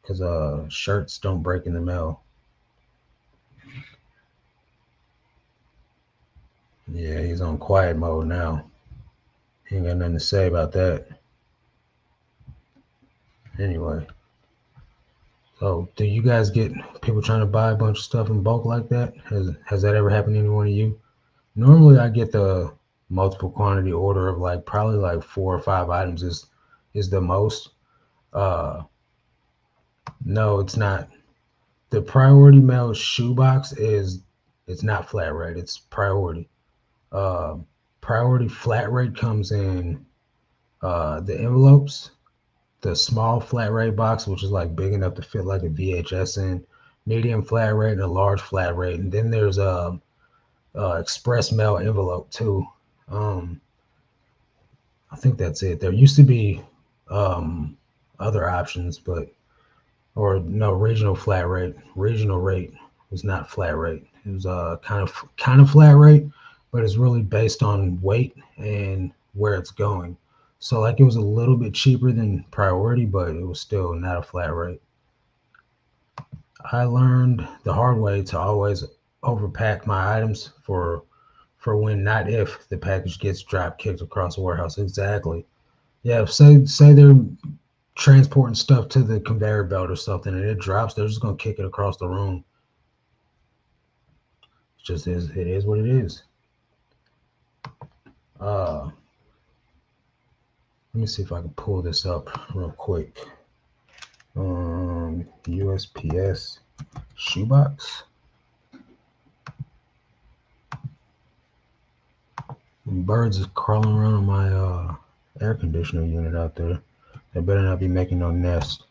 because shirts don't break in the mail. Yeah, he's on quiet mode now. He ain't got nothing to say about that. Anyway, so do you guys get people trying to buy a bunch of stuff in bulk like that? Has that ever happened to any one of you? Normally, I get the multiple quantity order of like probably like 4 or 5 items is the most. Uh, no, it's not. The priority mail shoebox is it's not flat rate. It's priority. Uh, Priority flat rate comes in the envelopes, the small flat rate box, which is like big enough to fit like a VHS in, medium flat rate, and a large flat rate. And then there's a express mail envelope too. Um, I think that's it. There used to be um, other options, but or no, regional flat rate. Regional rate was not flat rate. It was kind of flat rate, but it's really based on weight and where it's going. So like it was a little bit cheaper than priority, but it was still not a flat rate. I learned the hard way to always overpack my items for when, not if, the package gets drop kicked across the warehouse. Exactly. Yeah, say they're transporting stuff to the conveyor belt or something and it drops, they're just gonna kick it across the room. It is what it is. Uh Let me see if I can pull this up real quick. USPS shoebox. Birds is crawling around my air conditioner unit out there. They better not be making no nest.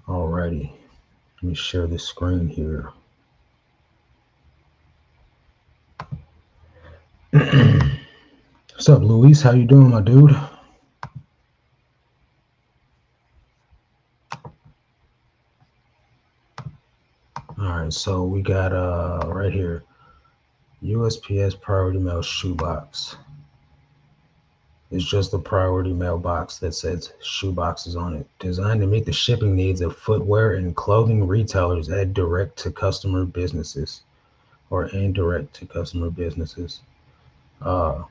Alrighty, let me share this screen here. What's up, Luis? How you doing, my dude? Alright, so we got right here, USPS Priority Mail Shoebox. It's just a priority mailbox that says shoeboxes on it, designed to meet the shipping needs of footwear and clothing retailers at direct to customer businesses or indirect to customer businesses. Uh,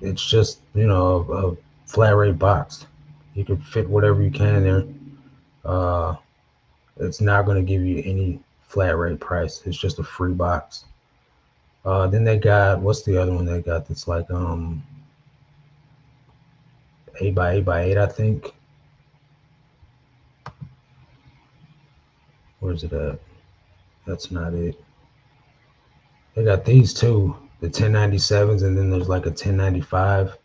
it's just a flat rate box. You can fit whatever you can in there. It's not going to give you any flat rate price. It's just a free box. Then they got, what's the other one they got that's like 8 by 8 by 8, I think. Where's it at? That's not it. They got these too, the 1097s, and then there's like a 1095.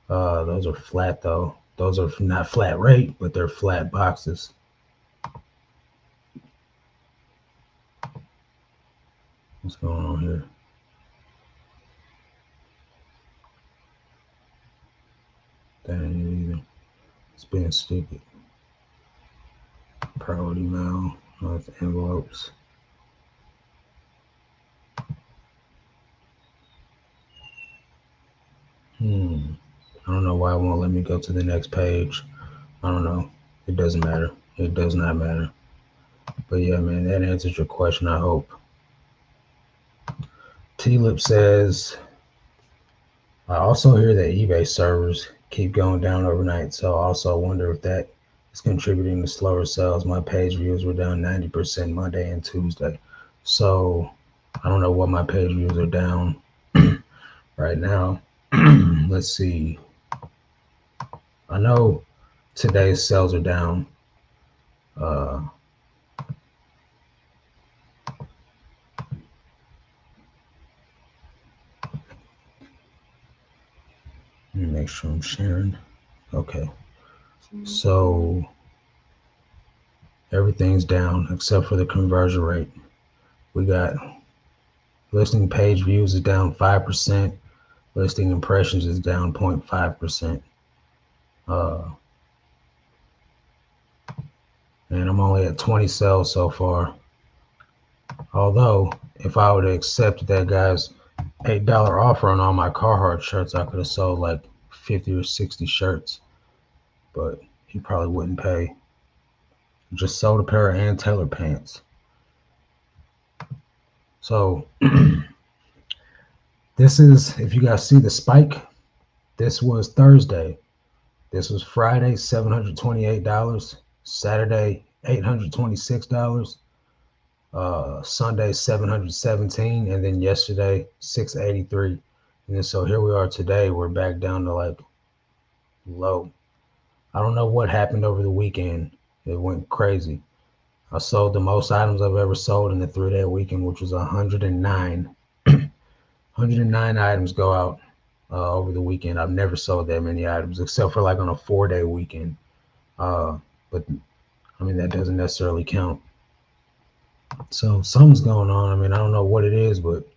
Those are flat though. Those are not flat rate, but they're flat boxes. What's going on here? That ain't it either. It's being stupid. Priority mail. Oh, it's envelopes. I don't know why it won't let me go to the next page. I don't know. It doesn't matter. It does not matter. But yeah, man, that answers your question, I hope. T-Lip says, I also hear that eBay servers keep going down overnight, so I also wonder if that is contributing to slower sales. My page views were down 90% Monday and Tuesday. So I don't know what my page views are down right now. Let's see. I know today's sales are down. Let me make sure I'm sharing. Okay. So everything's down except for the conversion rate. We got listing page views is down 5%. Listing impressions is down 0.5%. And I'm only at 20 sales so far. Although, if I would have accepted that guy's $8 offer on all my Carhartt shirts, I could have sold like 50 or 60 shirts. But he probably wouldn't pay. Just sold a pair of Ann Taylor pants. So, this is, if you guys see the spike, this was Thursday. This was Friday, $728. Saturday, $826. Sunday, 717, and then yesterday, 683. And then so here we are today. We're back down to like low. I don't know what happened over the weekend. It went crazy. I sold the most items I've ever sold in the 3-day weekend, which was 109. 109 items go out over the weekend. I've never sold that many items except for like on a 4-day weekend. But I mean, that doesn't necessarily count. So something's going on. I mean, I don't know what it is, but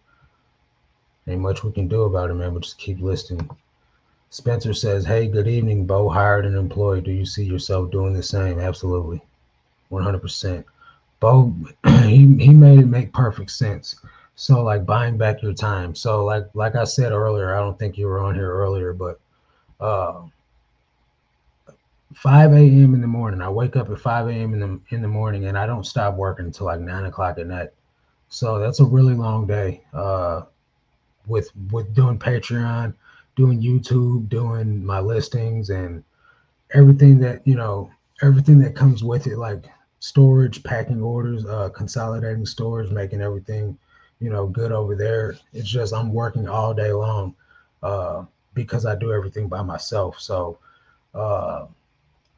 ain't much we can do about it, man. But just keep listing. Spencer says, hey, good evening, Bo. Hired and employed. Do you see yourself doing the same? Absolutely. 100%. Bo, he made it make perfect sense. So like buying back your time. So like I said earlier, I don't think you were on here earlier, but 5 a.m. in the morning. I wake up at 5 a.m. in the morning, and I don't stop working until like 9 o'clock at night. So that's a really long day. With doing Patreon, doing YouTube, doing my listings, and everything that comes with it, like storage, packing orders, consolidating storage, making everything good over there. It's just I'm working all day long because I do everything by myself. So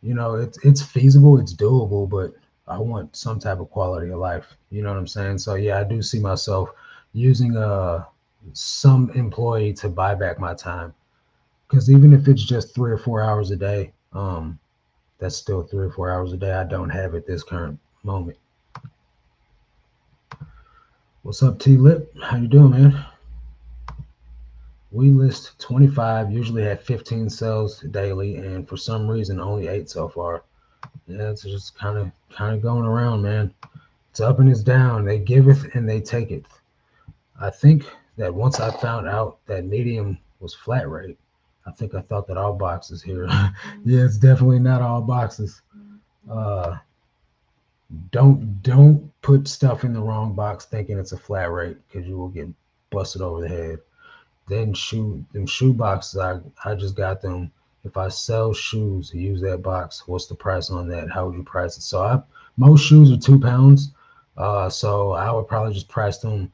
it's feasible, it's doable, but I want some type of quality of life. You know what I'm saying? So yeah, I do see myself using some employee to buy back my time, because even if it's just 3 or 4 hours a day, That's still 3 or 4 hours a day I don't have at this current moment. What's up, T Lip? How you doing, man? We list 25, usually have 15 sales daily, and for some reason only 8 so far. Yeah, it's just kind of going around, man. It's up and it's down. They giveth and they taketh. I think that once I found out that medium was flat rate, I think I thought that all boxes here. Yeah, it's definitely not all boxes. Uh, don't put stuff in the wrong box thinking it's a flat rate because you will get busted over the head. Then shoe boxes. I just got them. If I sell shoes, use that box. What's the price on that? How would you price it? So I most shoes are £2. So I would probably just price them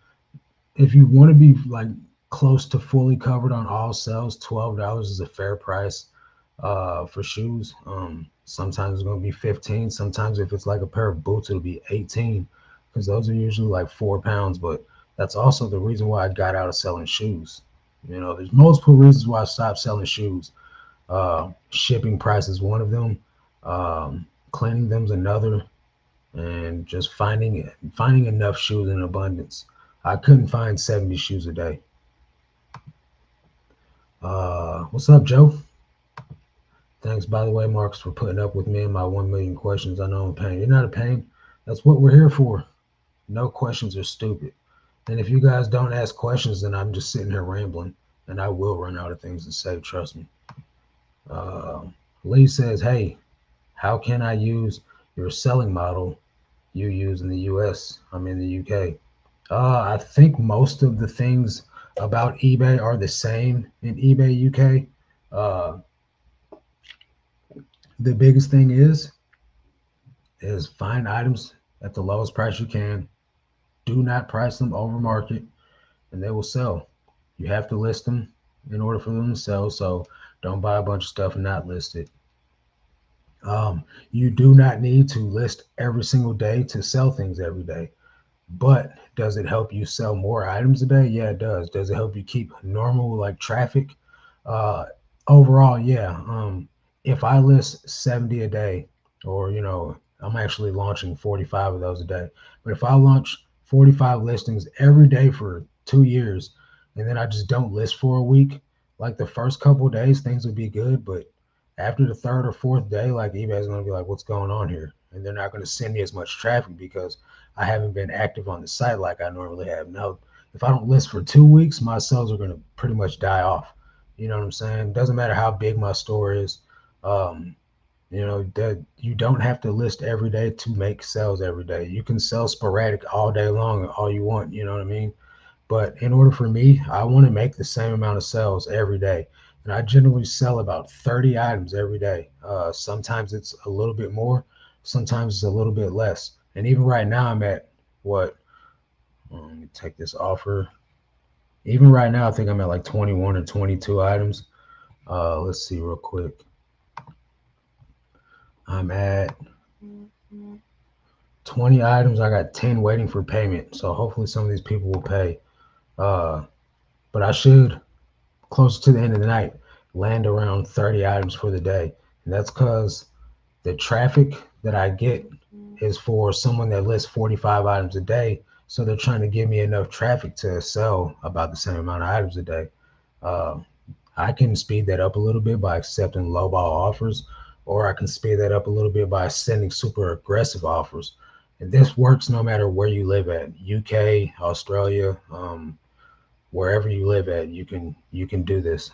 if you want to be like close to fully covered on all sales. $12 is a fair price for shoes. Sometimes it's going to be 15. Sometimes if it's like a pair of boots, it'll be 18 because those are usually like £4. But that's also the reason why I got out of selling shoes. You know, there's multiple reasons why I stopped selling shoes. Shipping price is one of them. Cleaning them's another, and just finding enough shoes in abundance. I couldn't find 70 shoes a day. What's up, Joe? Thanks, by the way, Marcus, for putting up with me and my 1 million questions. I know I'm a pain. You're not a pain. That's what we're here for. No questions are stupid. And if you guys don't ask questions, then I'm just sitting here rambling, and I will run out of things to say. Trust me. Uh, Lee says, "Hey, how can I use your selling model you use in the U.S.? I'm in the UK." I think most of the things about eBay are the same in eBay UK. Uh, the biggest thing is find items at the lowest price you can. Do not price them over market, and they will sell. You have to list them in order for them to sell. So don't buy a bunch of stuff and not list it. You do not need to list every single day to sell things every day. But does it help you sell more items a day? Yeah, it does. Does it help you keep normal like traffic? Uh, Overall, yeah. If I list 70 a day, or I'm actually launching 45 of those a day. But if I launch 45 listings every day for 2 years, and then I just don't list for a week, like the first couple of days, things would be good. But after the third or fourth day, like eBay's gonna be like, what's going on here? And they're not gonna send me as much traffic because I haven't been active on the site like I normally have. Now, if I don't list for 2 weeks, my sales are going to pretty much die off. You know what I'm saying? Doesn't matter how big my store is. Um, that you don't have to list every day to make sales every day. You can sell sporadic all day long, all you want. You know what I mean? But in order for me, I want to make the same amount of sales every day. And I generally sell about 30 items every day. Sometimes it's a little bit more, sometimes it's a little bit less. And even right now, I'm at what? Let me take this offer. Even right now, I think I'm at like 21 or 22 items. Let's see real quick. I'm at 20 items. I got 10 waiting for payment. So hopefully some of these people will pay. Uh, but I should, close to the end of the night, land around 30 items for the day. And that's because the traffic that I get is for someone that lists 45 items a day. So they're trying to give me enough traffic to sell about the same amount of items a day. Uh, I can speed that up a little bit by accepting lowball offers, or I can speed that up a little bit by sending super aggressive offers. And this works no matter where you live at, UK, Australia, wherever you live at, you can do this.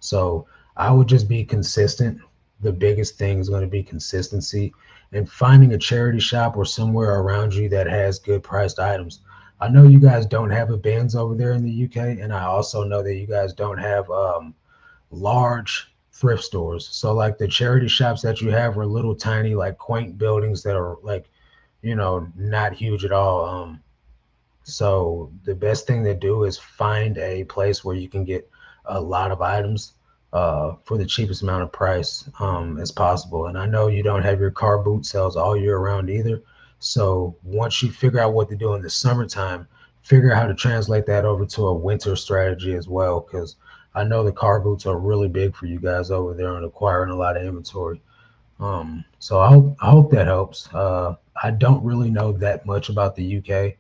So I would just be consistent. The biggest thing is going to be consistency and finding a charity shop or somewhere around you that has good priced items. I know you guys don't have a Benz over there in the UK, and I also know that you guys don't have large thrift stores. So like the charity shops that you have are little tiny like quaint buildings that are like not huge at all. So the best thing to do is find a place where you can get a lot of items for the cheapest amount of price as possible. And I know you don't have your car boot sales all year round either. So once you figure out what to do in the summertime, figure out how to translate that over to a winter strategy as well. Because I know the car boots are really big for you guys over there and acquiring a lot of inventory. So I hope that helps. I don't really know that much about the UK.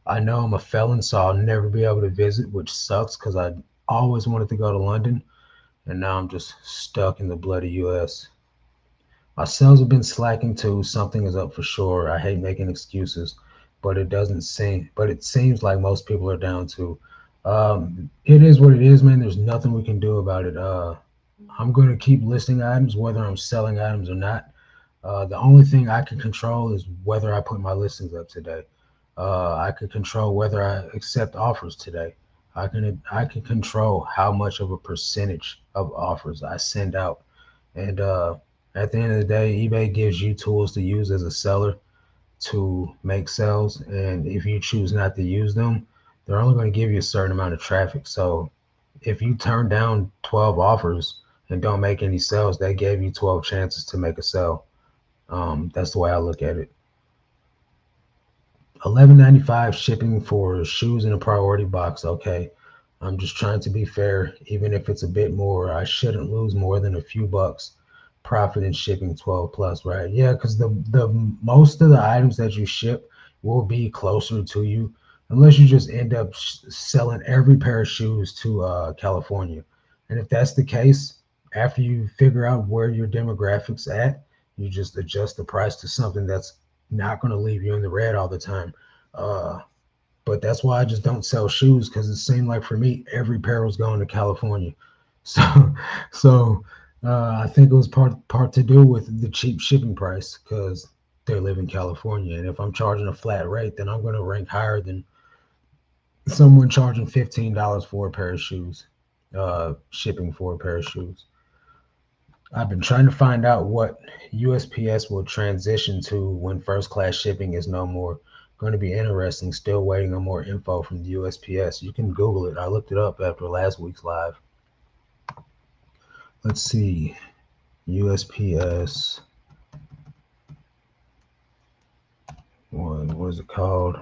I know I'm a felon, so I'll never be able to visit, which sucks because I always wanted to go to London, and now I'm just stuck in the bloody US. My sales have been slacking too. Something is up for sure. I hate making excuses, but it seems like most people are down too. It is what it is, man. There's nothing we can do about it. I'm going to keep listing items, whether I'm selling items or not. The only thing I can control is whether I put my listings up today. I can control whether I accept offers today. I can control how much of a percentage of offers I send out. And at the end of the day, eBay gives you tools to use as a seller to make sales. And if you choose not to use them, they're only going to give you a certain amount of traffic. So if you turn down 12 offers and don't make any sales, they gave you 12 chances to make a sale. That's the way I look at it. 11.95 shipping for shoes in a priority box. Okay, I'm just trying to be fair. Even if it's a bit more, I shouldn't lose more than a few bucks profit in shipping 12 plus, right? Yeah, because the most of the items that you ship will be closer to you, unless you just end up selling every pair of shoes to California. And if that's the case, after you figure out where your demographics at, you just adjust the price to something that's not going to leave you in the red all the time. Uh, but that's why I just don't sell shoes because it seemed like for me every pair was going to California. So, so I think it was part to do with the cheap shipping price because they live in California, and if I'm charging a flat rate, then I'm going to rank higher than someone charging $15 for a pair of shoes, shipping for a pair of shoes. I've been trying to find out what USPS will transition to when first class shipping is no more. Going to be interesting. Still waiting on more info from the USPS. You can Google it. I looked it up after last week's live. Let's see. USPS. What is it called?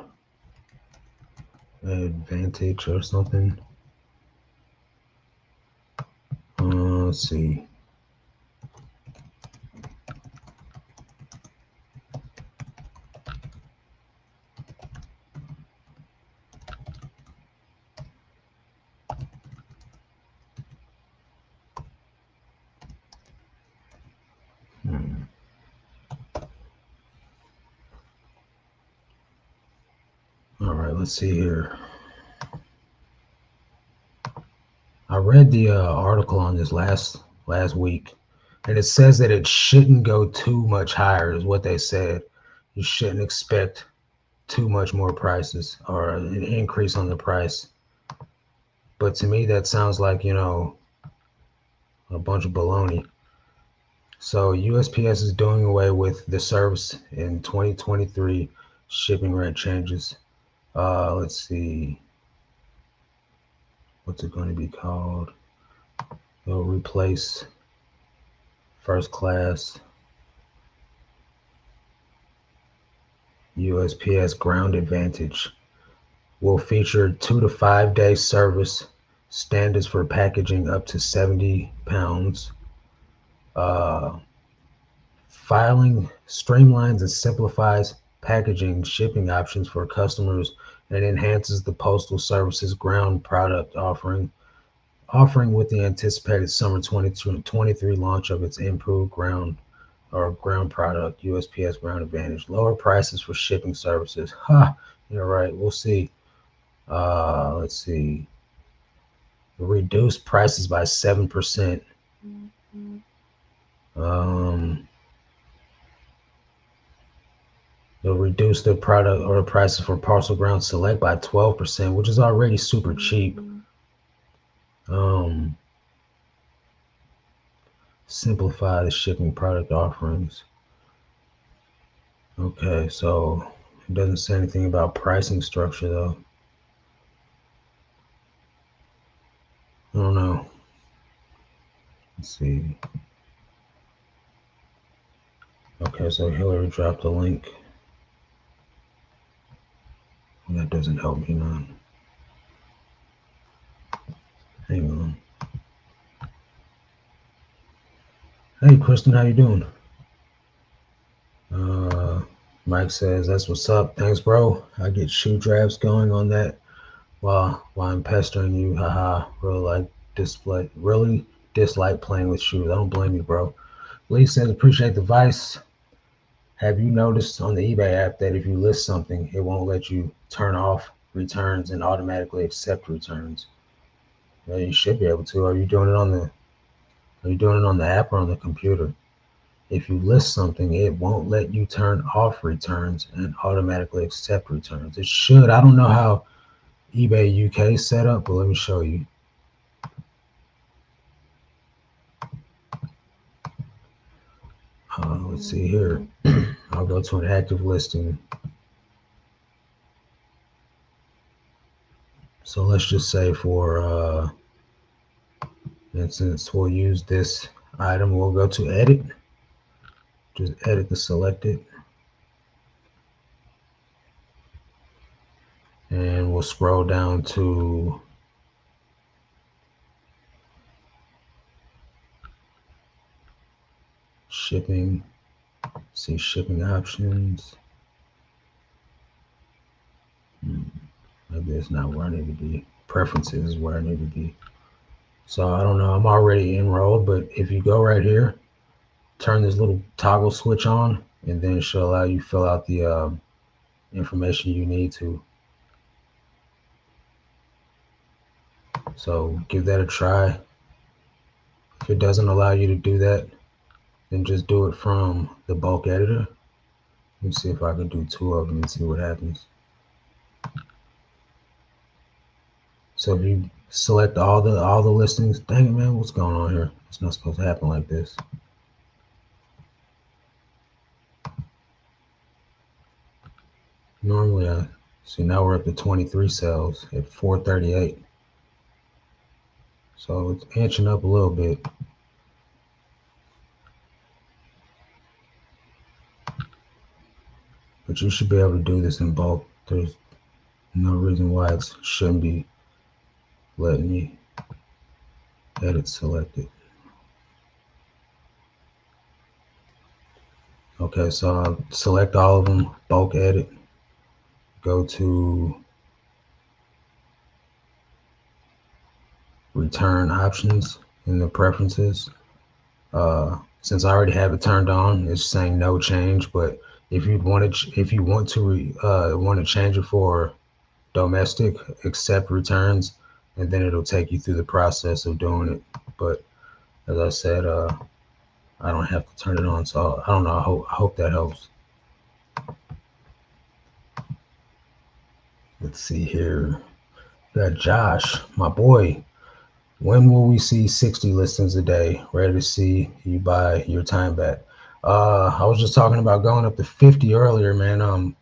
Advantage or something. Let's see. Hmm. All right, let's see here. I read the article on this last week, and it says that it shouldn't go too much higher, is what they said. You shouldn't expect too much more prices or an increase on the price. But to me, that sounds like a bunch of baloney. So USPS is doing away with the service in 2023. Shipping rate changes. Let's see, what's it going to be called? They'll replace first class USPS Ground Advantage will feature 2 to 5 day service standards for packaging up to 70 pounds. Uh, Filing streamlines and simplifies packaging shipping options for customers and enhances the Postal Service's ground product offering with the anticipated summer 2023 launch of its improved ground product, USPS Ground Advantage. Lower prices for shipping services. Ha, you're right. We'll see. Let's see. Reduce prices by 7%. Um, they'll reduce the product or the prices for parcel ground select by 12%, which is already super cheap. Um, Simplify the shipping product offerings. Okay, so it doesn't say anything about pricing structure though. I don't know. Let's see. Okay, so Hillary dropped a link. That doesn't help me none. Hang on. Hey, Kristen, how you doing? Uh, Mike says, "That's what's up. Thanks, bro. I get shoe drafts going on that while I'm pestering you. Haha. Really dislike playing with shoes. I don't blame you, bro." Lee says, "Appreciate the advice. Have you noticed on the eBay app that if you list something, it won't let you turn off returns and automatically accept returns?" Yeah, you should be able to. Are you doing it on the app or on the computer? If you list something, it won't let you turn off returns and automatically accept returns. It should. I don't know how eBay UK is set up, but let me show you. Let's see here. I'll go to an active listing. So let's just say for instance, we'll use this item. We'll go to edit. Just edit the selected. And we'll scroll down to shipping. See shipping options. Maybe it's not where I need to be. Preferences is where I need to be. So I don't know. I'm already enrolled, but if you go right here, turn this little toggle switch on, and then it should allow you to fill out the information you need to. So give that a try. If it doesn't allow you to do that, then just do it from the bulk editor. Let me see if I can do two of them and see what happens. So if you select all the listings, dang it, man, what's going on here? It's not supposed to happen like this. Normally, I see now we're up to 23 sales at 438. So it's inching up a little bit. But you should be able to do this in bulk. There's no reason why it shouldn't be letting me edit selected. Okay, so I'll select all of them, bulk edit, go to return options in the preferences. Since I already have it turned on, it's saying no change. But if you want to change it for domestic, accept returns, and then it'll take you through the process of doing it. But as I said, I don't have to turn it on, so I don't know. I hope that helps. Let's see here. Got Josh, my boy. When will we see 60 listings a day? Ready to see you buy your time back. I was just talking about going up to 50 earlier, man.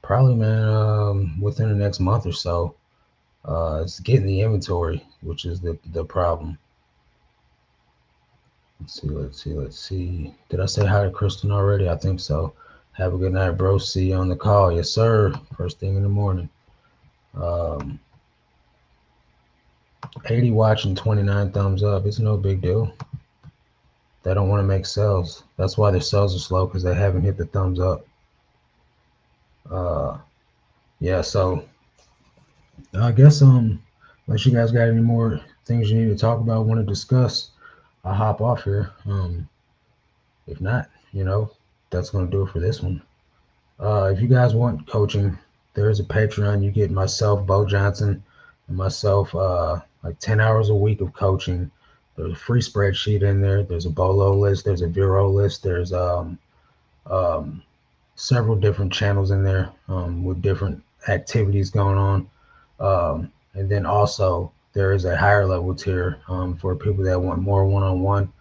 Probably, man, within the next month or so. It's getting the inventory, which is the problem. Let's see. Did I say hi to Kristen already? I think so. Have a good night, bro. See you on the call. Yes, sir. First thing in the morning. 80 watching, 29 thumbs up. It's no big deal. They don't want to make sales. That's why their sales are slow, because they haven't hit the thumbs up. Yeah, so I guess unless you guys got any more things you need to talk about, want to discuss, I'll hop off here. If not, that's gonna do it for this one. If you guys want coaching, there is a Patreon. You get myself, Bo Johnson, and myself like 10 hours a week of coaching. There's a free spreadsheet in there. There's a Bolo list. There's a Vero list. There's um, several different channels in there with different activities going on. And then also there is a higher level tier for people that want more one-on-one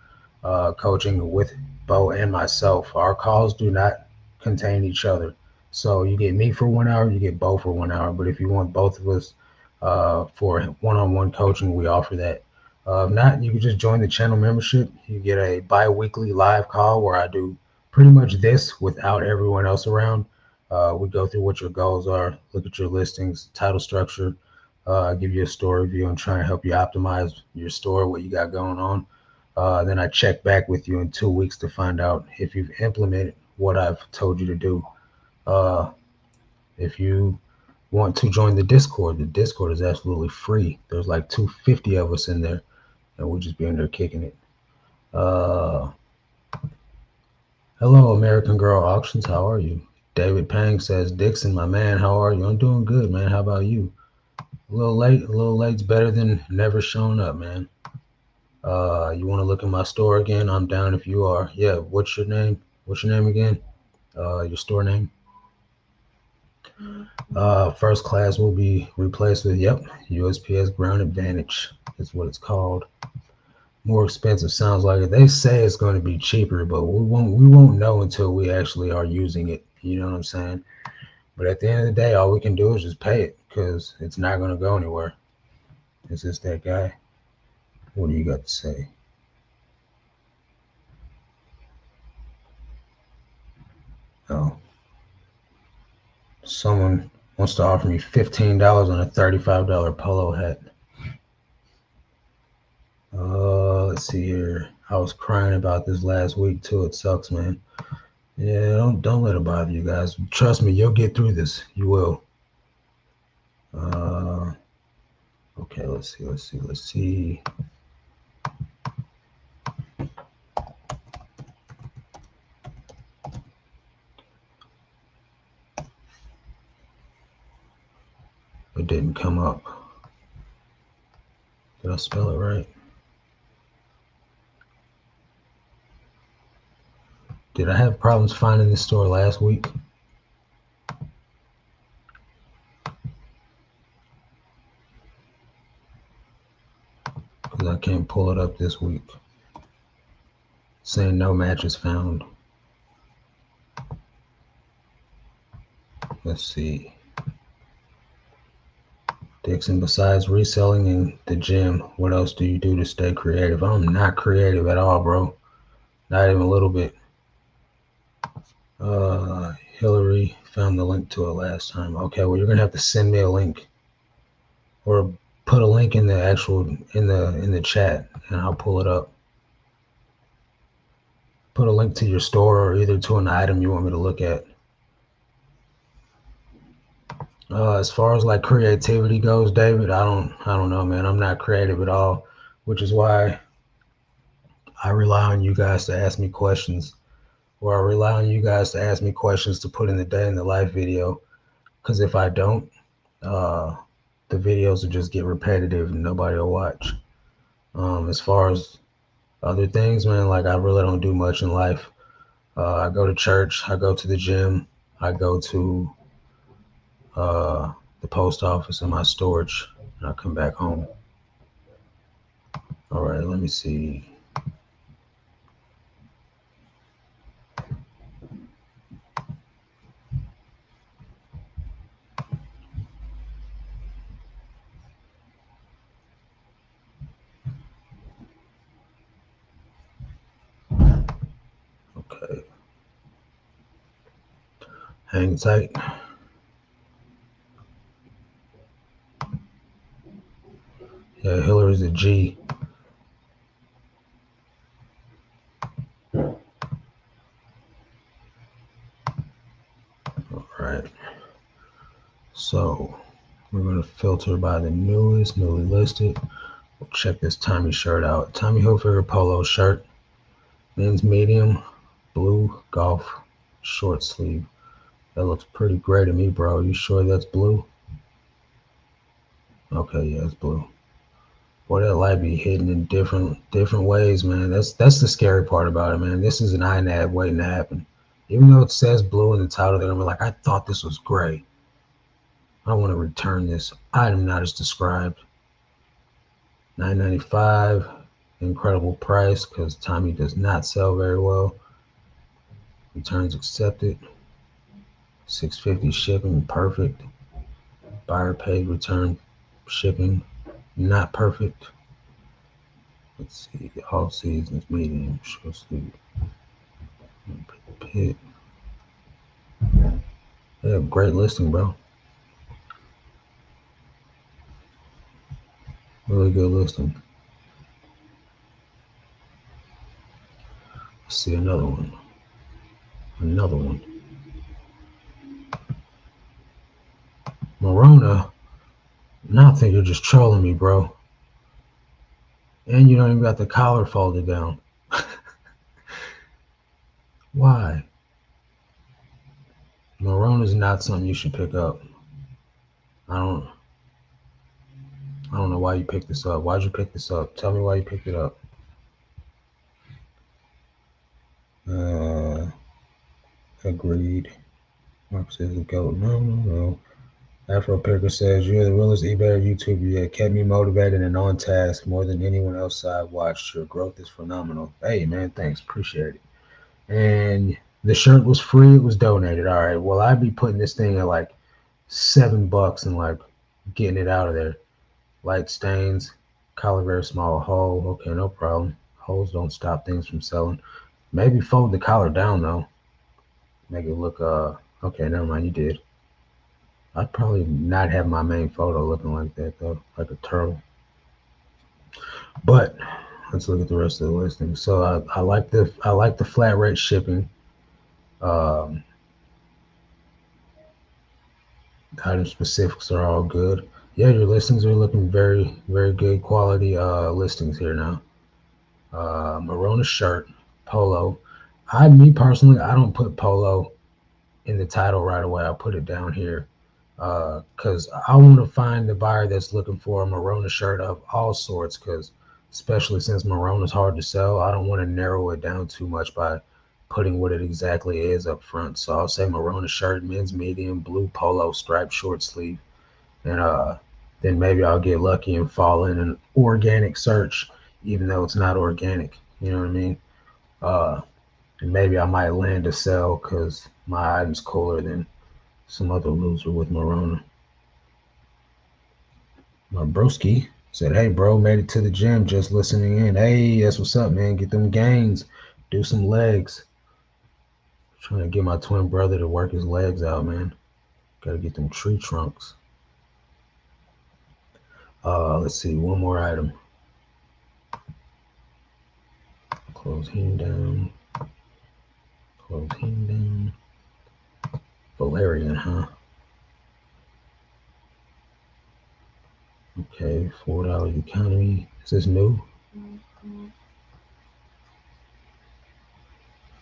coaching with Bo and myself. Our calls do not contain each other. So you get me for 1 hour, you get Bo for 1 hour. But if you want both of us for one-on-one coaching, we offer that. If not, you can just join the channel membership. You get a bi-weekly live call where I do pretty much this without everyone else around. We go through what your goals are, look at your listings, title structure, give you a store review, and try and help you optimize your store, what you got going on. Then I check back with you in 2 weeks to find out if you've implemented what I've told you to do. If you want to join the Discord is absolutely free. There's like 250 of us in there, and we'll just be in there kicking it. Hello, American Girl Auctions. How are you? David Pang says, Dixon, my man, how are you? I'm doing good, man. How about you? A little late. A little late's better than never showing up, man. You want to look at my store again? I'm down if you are. Yeah. What's your name? What's your name again? Your store name? First class will be replaced with, yep, USPS Ground Advantage is what it's called. More expensive sounds like it. They say it's going to be cheaper, but we won't know until we actually are using it. You know what I'm saying? But at the end of the day, all we can do is just pay it because it's not going to go anywhere. Is this that guy? What do you got to say? Oh, someone wants to offer me $15 on a $35 polo hat. Let's see here. I was crying about this last week too. It sucks, man. Yeah, don't let it bother you guys. Trust me, you'll get through this. You will. Okay, let's see. It didn't come up. Did I spell it right? Did I have problems finding this store last week? Because I can't pull it up this week. Saying no matches found. Let's see. Dixon, besides reselling in the gym, what else do you do to stay creative? I'm not creative at all, bro. Not even a little bit. Hillary found the link to it last time. Okay, well, you're gonna have to send me a link, or put a link in the actual in the chat, and I'll pull it up. Put a link to your store or either to an item you want me to look at. As far as like creativity goes, David, I don't know, man. I'm not creative at all, which is why I rely on you guys to ask me questions, or I rely on you guys to ask me questions to put in the day in the live video. Because if I don't, uh, the videos will just get repetitive and nobody will watch. As far as other things, man, like I really don't do much in life. I go to church, I go to the gym, I go to the post office and my storage, and I come back home. All right, let me see. Okay. Hang tight. Yeah, Hillary's a G. All right. So we're going to filter by the newly listed. We'll check this Tommy shirt out. Tommy Hilfiger polo shirt. Men's medium, blue, golf, short sleeve. That looks pretty gray to me, bro. You sure that's blue? Okay, yeah, it's blue. Boy, that light be hidden in different ways, man. That's the scary part about it, man. This is an INAD waiting to happen. Even though it says blue in the title, they're gonna be like, I thought this was gray. I want to return this item not as described. $9.95, incredible price because Tommy does not sell very well. Returns accepted. $6.50 shipping, perfect. Buyer paid, return shipping, not perfect. Let's see, all seasons, medium, short sleeve, pit. They have great listing, bro. Really good listing. Let's see another one. Another one. Morona. Now I think you're just trolling me, bro. And you don't even got the collar folded down. Why? Morona's not something you should pick up. I don't I don't know why you picked this up. Why'd you pick this up? Tell me why you picked it up. Agreed. Mark says the goat. No. Afro Picker says, you're the realest eBay YouTuber yet. Kept me motivated and on task more than anyone else I've watched. Your growth is phenomenal. Hey, man, thanks. Appreciate it. And the shirt was free. It was donated. All right. Well, I'd be putting this thing at like $7 and like getting it out of there. Light stains, collar very small hole. Okay, no problem. Holes don't stop things from selling. Maybe fold the collar down though. Make it look okay, never mind, you did. I'd probably not have my main photo looking like that though, like a turtle. But let's look at the rest of the listing. So I like the flat rate shipping. Um, item specifics are all good. Yeah, your listings are looking very, very good quality listings here now. Marona shirt, polo. Me personally, I don't put polo in the title right away. I'll put it down here because I want to find the buyer that's looking for a Marona shirt of all sorts. Because especially since Marona is hard to sell, I don't want to narrow it down too much by putting what it exactly is up front. So I'll say Marona shirt, men's medium, blue polo, striped short sleeve, and then maybe I'll get lucky and fall in an organic search, even though it's not organic. You know what I mean? Uh, and maybe I might land a sell because my item's cooler than some other loser with Morona. My broski said, hey, bro, made it to the gym just listening in. Hey, that's what's up, man. Get them gains. Do some legs. Trying to get my twin brother to work his legs out, man. Got to get them tree trunks. Let's see. One more item. Close him down. Close him down. Valerian, huh? Okay, $4 economy. Is this new?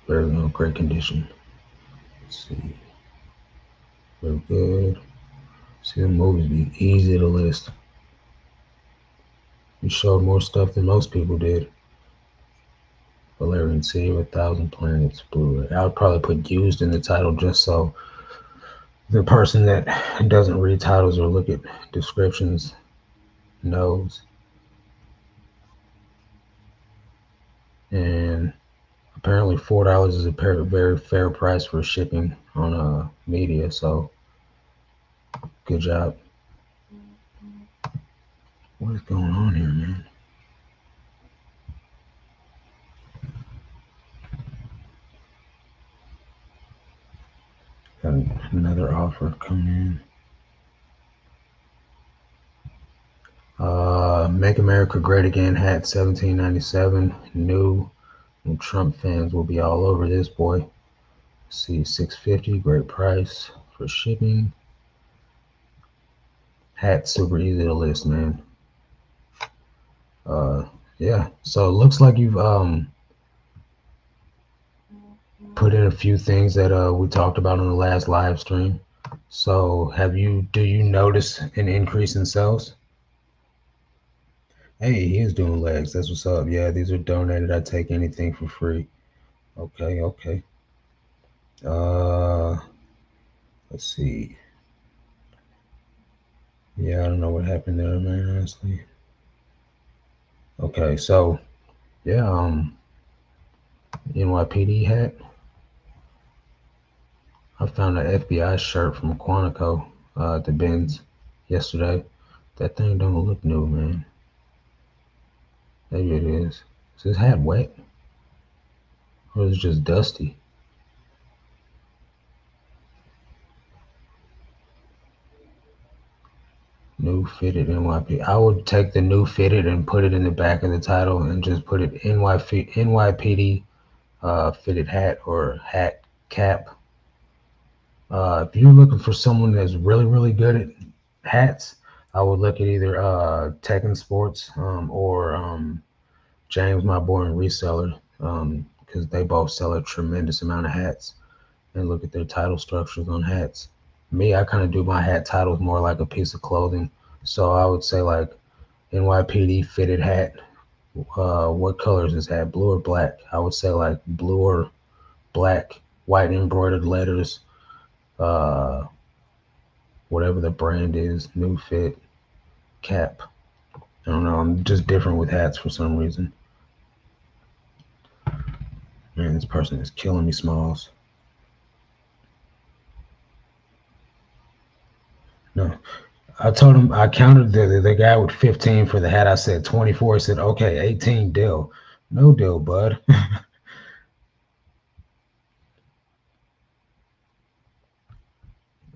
Very great condition. Let's see. Very good. See, the movies be easy to list. You showed more stuff than most people did. Valerian City, 1,000 Planets, Blu-ray. I would probably put used in the title just so the person that doesn't read titles or look at descriptions knows. And apparently $4 is a very fair price for shipping on media, so good job. What is going on here, man? Got another offer coming in. Make America Great Again hat, $17.97. New. And Trump fans will be all over this boy. See, $6.50, great price for shipping. Hat super easy to list, man. Yeah. So it looks like you've put in a few things that we talked about on the last live stream. So do you notice an increase in sales? Hey, he is doing legs. That's what's up. Yeah, these are donated. I take anything for free. Okay. Let's see. Yeah, I don't know what happened there, man, honestly. Okay, so yeah, NYPD hat. I found an FBI shirt from Quantico at the bins yesterday. That thing don't look new, man. Maybe it is. Is his hat wet? Or is it just dusty? New fitted NYPD. I would take the new fitted and put it in the back of the title and just put it NYPD fitted hat or hat cap. If you're looking for someone that's really, really good at hats, I would look at either Tekken Sports or James, my boy, and Reseller, because they both sell a tremendous amount of hats. And look at their title structures on hats. Me, I kind of do my hat titles more like a piece of clothing. So I would say like NYPD fitted hat. What color is this hat? Blue or black? I would say like blue or black, white embroidered letters. Uh, Whatever the brand is, new fit, cap. I don't know. I'm just different with hats for some reason. Man, this person is killing me, Smalls. No, I told him I counted the guy with 15 for the hat. I said 24. He said, okay, 18 deal. No deal, bud.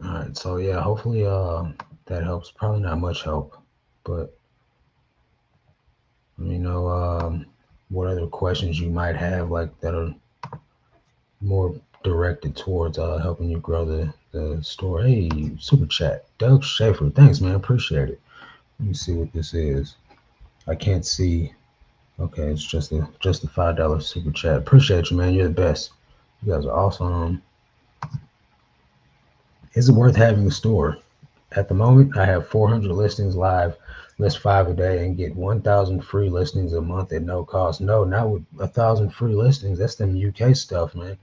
All right, so yeah, hopefully that helps. Probably not much help, but you know what other questions you might have like that are more directed towards helping you grow the store. Hey, super chat, Doug Schaefer. Thanks, man. Appreciate it. Let me see what this is. I can't see. Okay, it's just a $5 super chat. Appreciate you, man. You're the best. You guys are awesome. Is it worth having a store? At the moment, I have 400 listings live, list five a day, and get 1,000 free listings a month at no cost. No, not with 1,000 free listings. That's them UK stuff, man.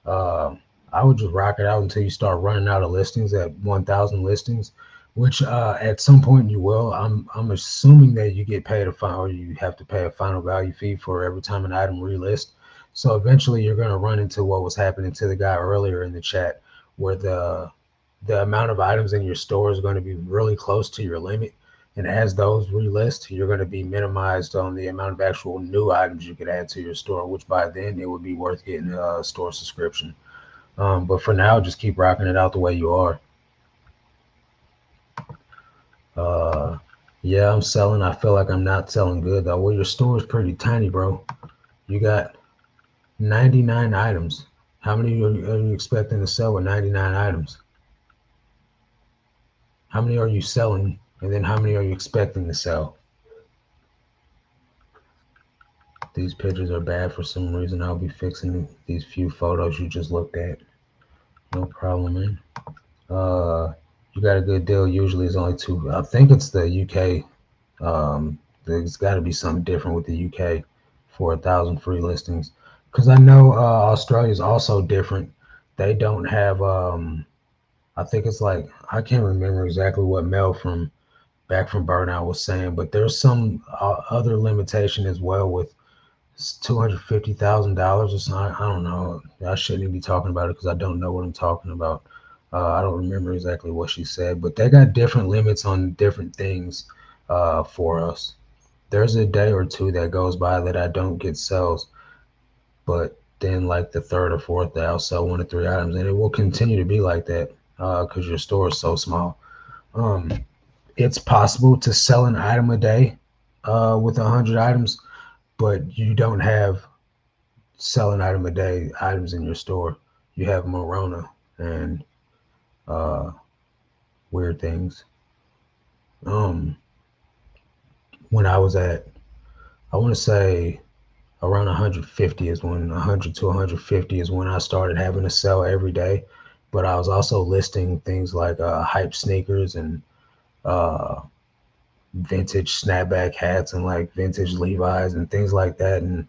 Uh, I would just rock it out until you start running out of listings at 1,000 listings, which at some point you will. I'm assuming that you get paid a final, or you have to pay a final value fee for every time an item relist. So eventually you're going to run into what was happening to the guy earlier in the chat, where the amount of items in your store is going to be really close to your limit. And as those relist, you're going to be minimized on the amount of actual new items you could add to your store, which by then it would be worth getting a store subscription. But for now, just keep rocking it out the way you are. Uh, yeah, I'm selling. I feel like I'm not selling good though. Well, your store is pretty tiny, bro. You got 99 items. How many are you expecting to sell with 99 items? How many are you selling? And then how many are you expecting to sell? These pictures are bad for some reason. I'll be fixing these few photos you just looked at. No problem, man. You got a good deal. Usually it's only two. I think it's the UK. There's got to be something different with the UK for 1,000 free listings. Because I know Australia is also different. They don't have. I think it's like I can't remember exactly what Mel from back from Burnout was saying, but there's some other limitation as well with $250,000 or something. I don't know. I shouldn't even be talking about it because I don't know what I'm talking about. I don't remember exactly what she said, but they got different limits on different things for us. There's a day or two that goes by that I don't get sales, but then like the third or fourth day I'll sell one to three items, and it will continue to be like that because your store is so small. Um, it's possible to sell an item a day with 100 items, but you don't have sell an item a day items in your store. You have Morona and uh, weird things. Um, when I was at, I want to say around 150 is when 100 to 150 is when I started having to sell every day. But I was also listing things like hype sneakers and uh, vintage snapback hats and like vintage Levi's and things like that. And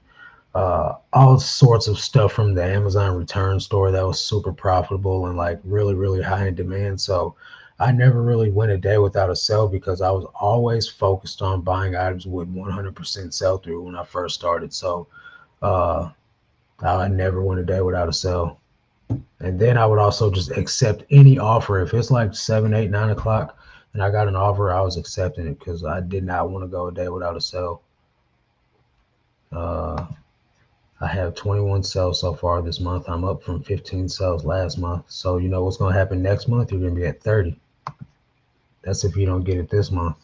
all sorts of stuff from the Amazon return store that was super profitable and like really, really high in demand. So I never really went a day without a sale because I was always focused on buying items with 100% sell through when I first started. So uh, I never went a day without a sale. And then I would also just accept any offer. If it's like 7, 8, 9 o'clock and I got an offer, I was accepting it because I did not want to go a day without a sale. Uh, I have 21 sales so far this month. I'm up from 15 sales last month. So you know what's going to happen next month? You're going to be at 30. That's if you don't get it this month.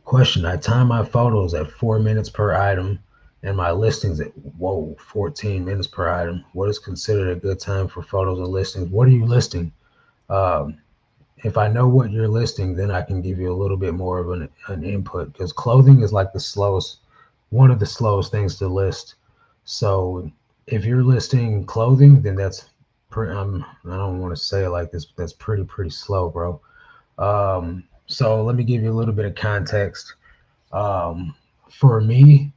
Question: I time my photos at 4 minutes per item and my listings at 14 minutes per item. What is considered a good time for photos and listings? What are you listing? Um, if I know what you're listing, then I can give you a little bit more of an input, because clothing is like one of the slowest things to list. So if you're listing clothing, then that's I don't want to say it like this, but that's pretty slow, bro. So let me give you a little bit of context. Um, for me,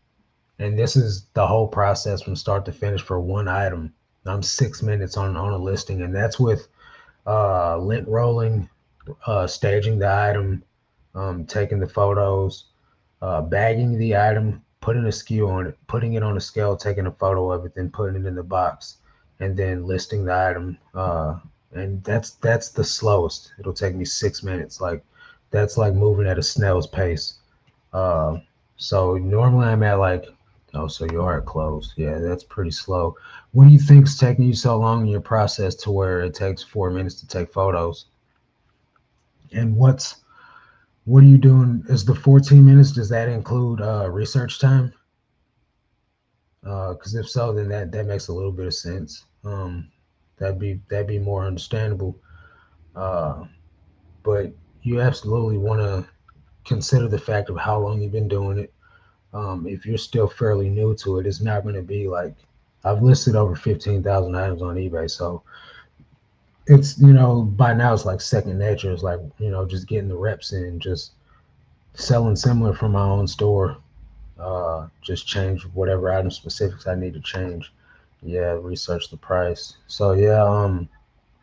and this is the whole process from start to finish for one item. I'm 6 minutes on a listing, and that's with lint rolling, staging the item, taking the photos, bagging the item, putting a SKU on it, putting it on a scale, taking a photo of it, then putting it in the box, and then listing the item. And that's the slowest. It'll take me 6 minutes. Like that's like moving at a snail's pace. Uh, so normally I'm at like, oh, so you are at close. Yeah, that's pretty slow. What do you think's taking you so long in your process to where it takes 4 minutes to take photos? And what are you doing? Is the 14 minutes, does that include research time? Because if so, then that makes a little bit of sense. That'd be more understandable. Uh, but you absolutely want to consider the fact of how long you've been doing it. If you're still fairly new to it, it's not going to be like I've listed over 15,000 items on eBay, so it's by now it's like second nature. It's like just getting the reps in, just selling similar from my own store. Just change whatever item specifics I need to change. Yeah, research the price. So yeah,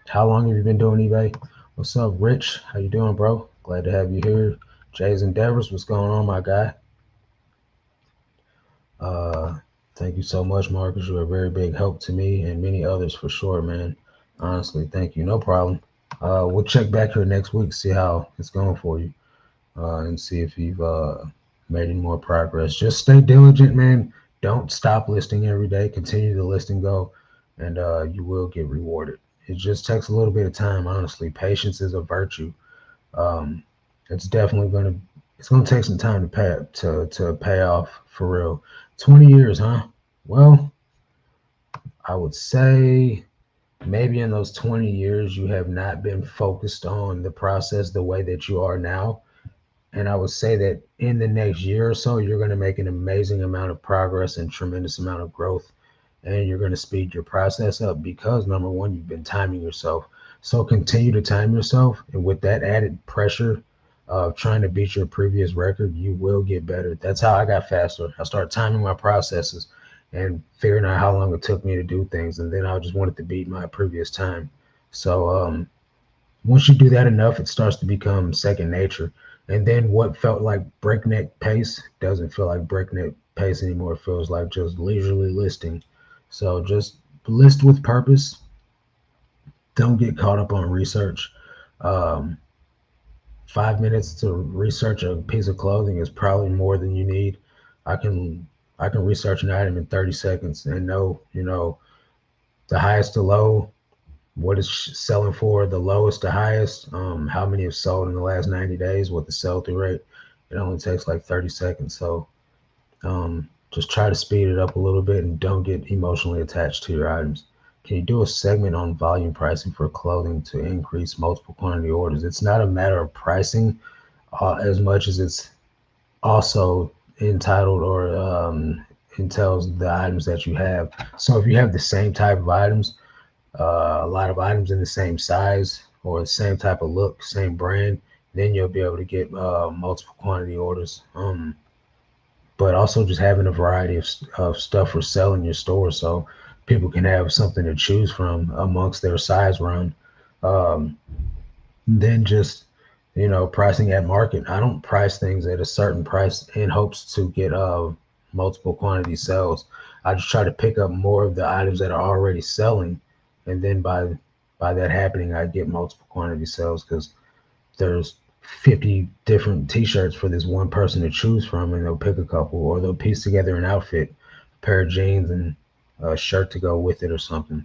how long have you been doing eBay? What's up, Rich? How you doing, bro? Glad to have you here. Jay's Endeavors, what's going on, my guy? Uh, Thank you so much, Marcus. You're a very big help to me and many others for sure, man. Honestly, thank you. No problem. We'll check back here next week, see how it's going for you, and see if you've made any more progress. Just stay diligent, man. Don't stop listing every day. Continue the listing go, and you will get rewarded. It just takes a little bit of time, honestly. Patience is a virtue. Um, it's definitely gonna take some time to pay off for real. 20 years, huh? Well, I would say maybe in those 20 years you have not been focused on the process the way that you are now. And I would say that in the next year or so, you're going to make an amazing amount of progress and tremendous amount of growth. And you're going to speed your process up because number one, you've been timing yourself. So continue to time yourself. And with that added pressure of trying to beat your previous record, you will get better. That's how I got faster. I started timing my processes and figuring out how long it took me to do things. And then I just wanted to beat my previous time. So, once you do that enough, it starts to become second nature. And then what felt like breakneck pace doesn't feel like breakneck pace anymore. It feels like just leisurely listing. So just list with purpose. Don't get caught up on research. Um, 5 minutes to research a piece of clothing is probably more than you need. I can I can research an item in 30 seconds and know, the highest to low, what is selling for, the lowest to highest, how many have sold in the last 90 days, what the sell through rate. It only takes like 30 seconds. So just try to speed it up a little bit and don't get emotionally attached to your items. Can you do a segment on volume pricing for clothing to increase multiple quantity orders? It's not a matter of pricing as much as it's also entitled or entails the items that you have. So if you have the same type of items, a lot of items in the same size or the same type of look, same brand, then you'll be able to get multiple quantity orders. But also just having a variety of stuff for sale in your store so people can have something to choose from amongst their size run. Um, then just, pricing at market. I don't price things at a certain price in hopes to get multiple quantity sales. I just try to pick up more of the items that are already selling, and then by that happening, I get multiple quantity sales because there's 50 different T-shirts for this one person to choose from, and they'll pick a couple, or they'll piece together an outfit, a pair of jeans, and a shirt to go with it, or something.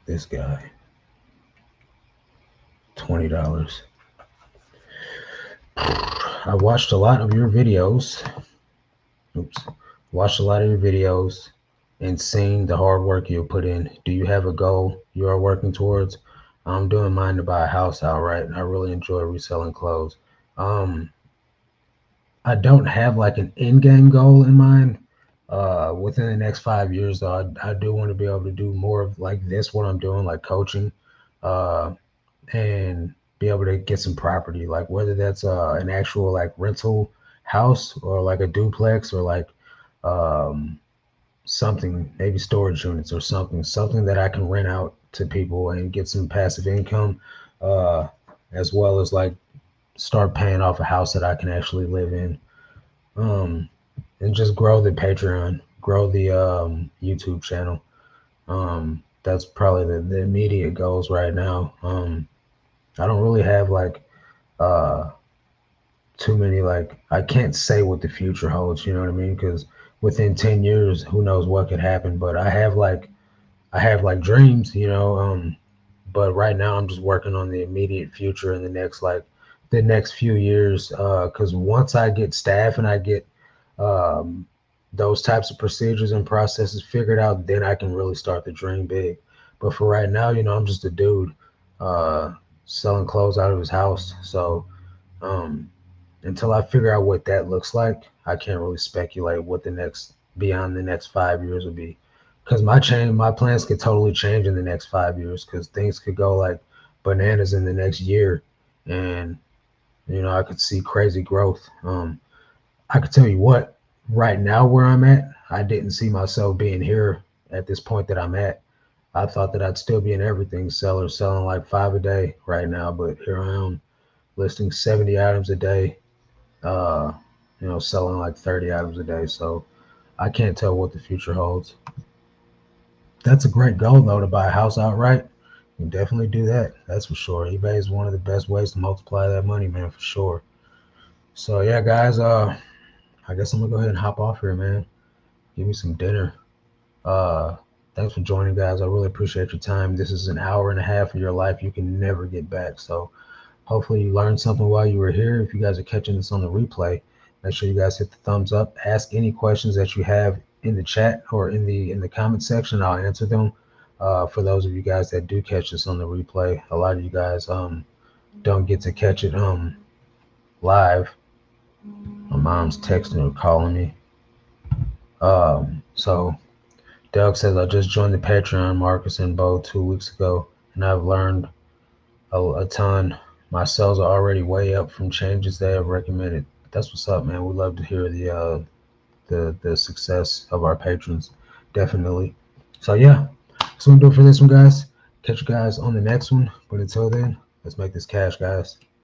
This guy, $20. I watched a lot of your videos. Oops. Watched a lot of your videos and seen the hard work you put in. Do you have a goal you are working towards? I'm doing mine to buy a house outright. I really enjoy reselling clothes. Um, I don't have like an end game goal in mind. Within the next 5 years, though, I do want to be able to do more of like this, what I'm doing, like coaching, uh, and be able to get some property, like whether that's an actual like rental house or like a duplex or like um, something, maybe storage units or something that I can rent out to people and get some passive income, uh, as well as like start paying off a house that I can actually live in. Um, and just grow the Patreon, grow the YouTube channel. That's probably the immediate goals right now. I don't really have like uh, too many, like I can't say what the future holds. You know what I mean? Because within 10 years, who knows what could happen? But I have like dreams. But right now I'm just working on the immediate future in the next few years. Because once I get staff and I get um, those types of procedures and processes figured out, then I can really start to dream big. But for right now, I'm just a dude uh, selling clothes out of his house. So um, until I figure out what that looks like, I can't really speculate what the next beyond the next 5 years will be. Because my plans could totally change in the next 5 years. Because things could go like bananas in the next year, and I could see crazy growth. I could tell you what, right now where I'm at, I didn't see myself being here at this point that I'm at. I thought that I'd still be an everything seller, selling like five a day right now, but here I am listing 70 items a day, uh, selling like 30 items a day. So I can't tell what the future holds. That's a great goal though, to buy a house outright. You can definitely do that. That's for sure. eBay is one of the best ways to multiply that money, man, for sure. So yeah, guys, I guess I'm gonna go ahead and hop off here, man. Give me some dinner. Uh, Thanks for joining, guys. I really appreciate your time. This is an hour and a half of your life you can never get back. So hopefully you learned something while you were here. If you guys are catching this on the replay, make sure you guys hit the thumbs up. Ask any questions that you have in the chat or in the comment section. I'll answer them. For those of you guys that do catch this on the replay, a lot of you guys don't get to catch it live. My mom's texting or calling me. So Doug says I just joined the Patreon, Marcus and Bo, 2 weeks ago, and I've learned a ton. My sales are already way up from changes they have recommended. That's what's up, man. We love to hear the success of our patrons, definitely. So yeah, that's what I'm doing for this one, guys. Catch you guys on the next one. But until then, let's make this cash, guys.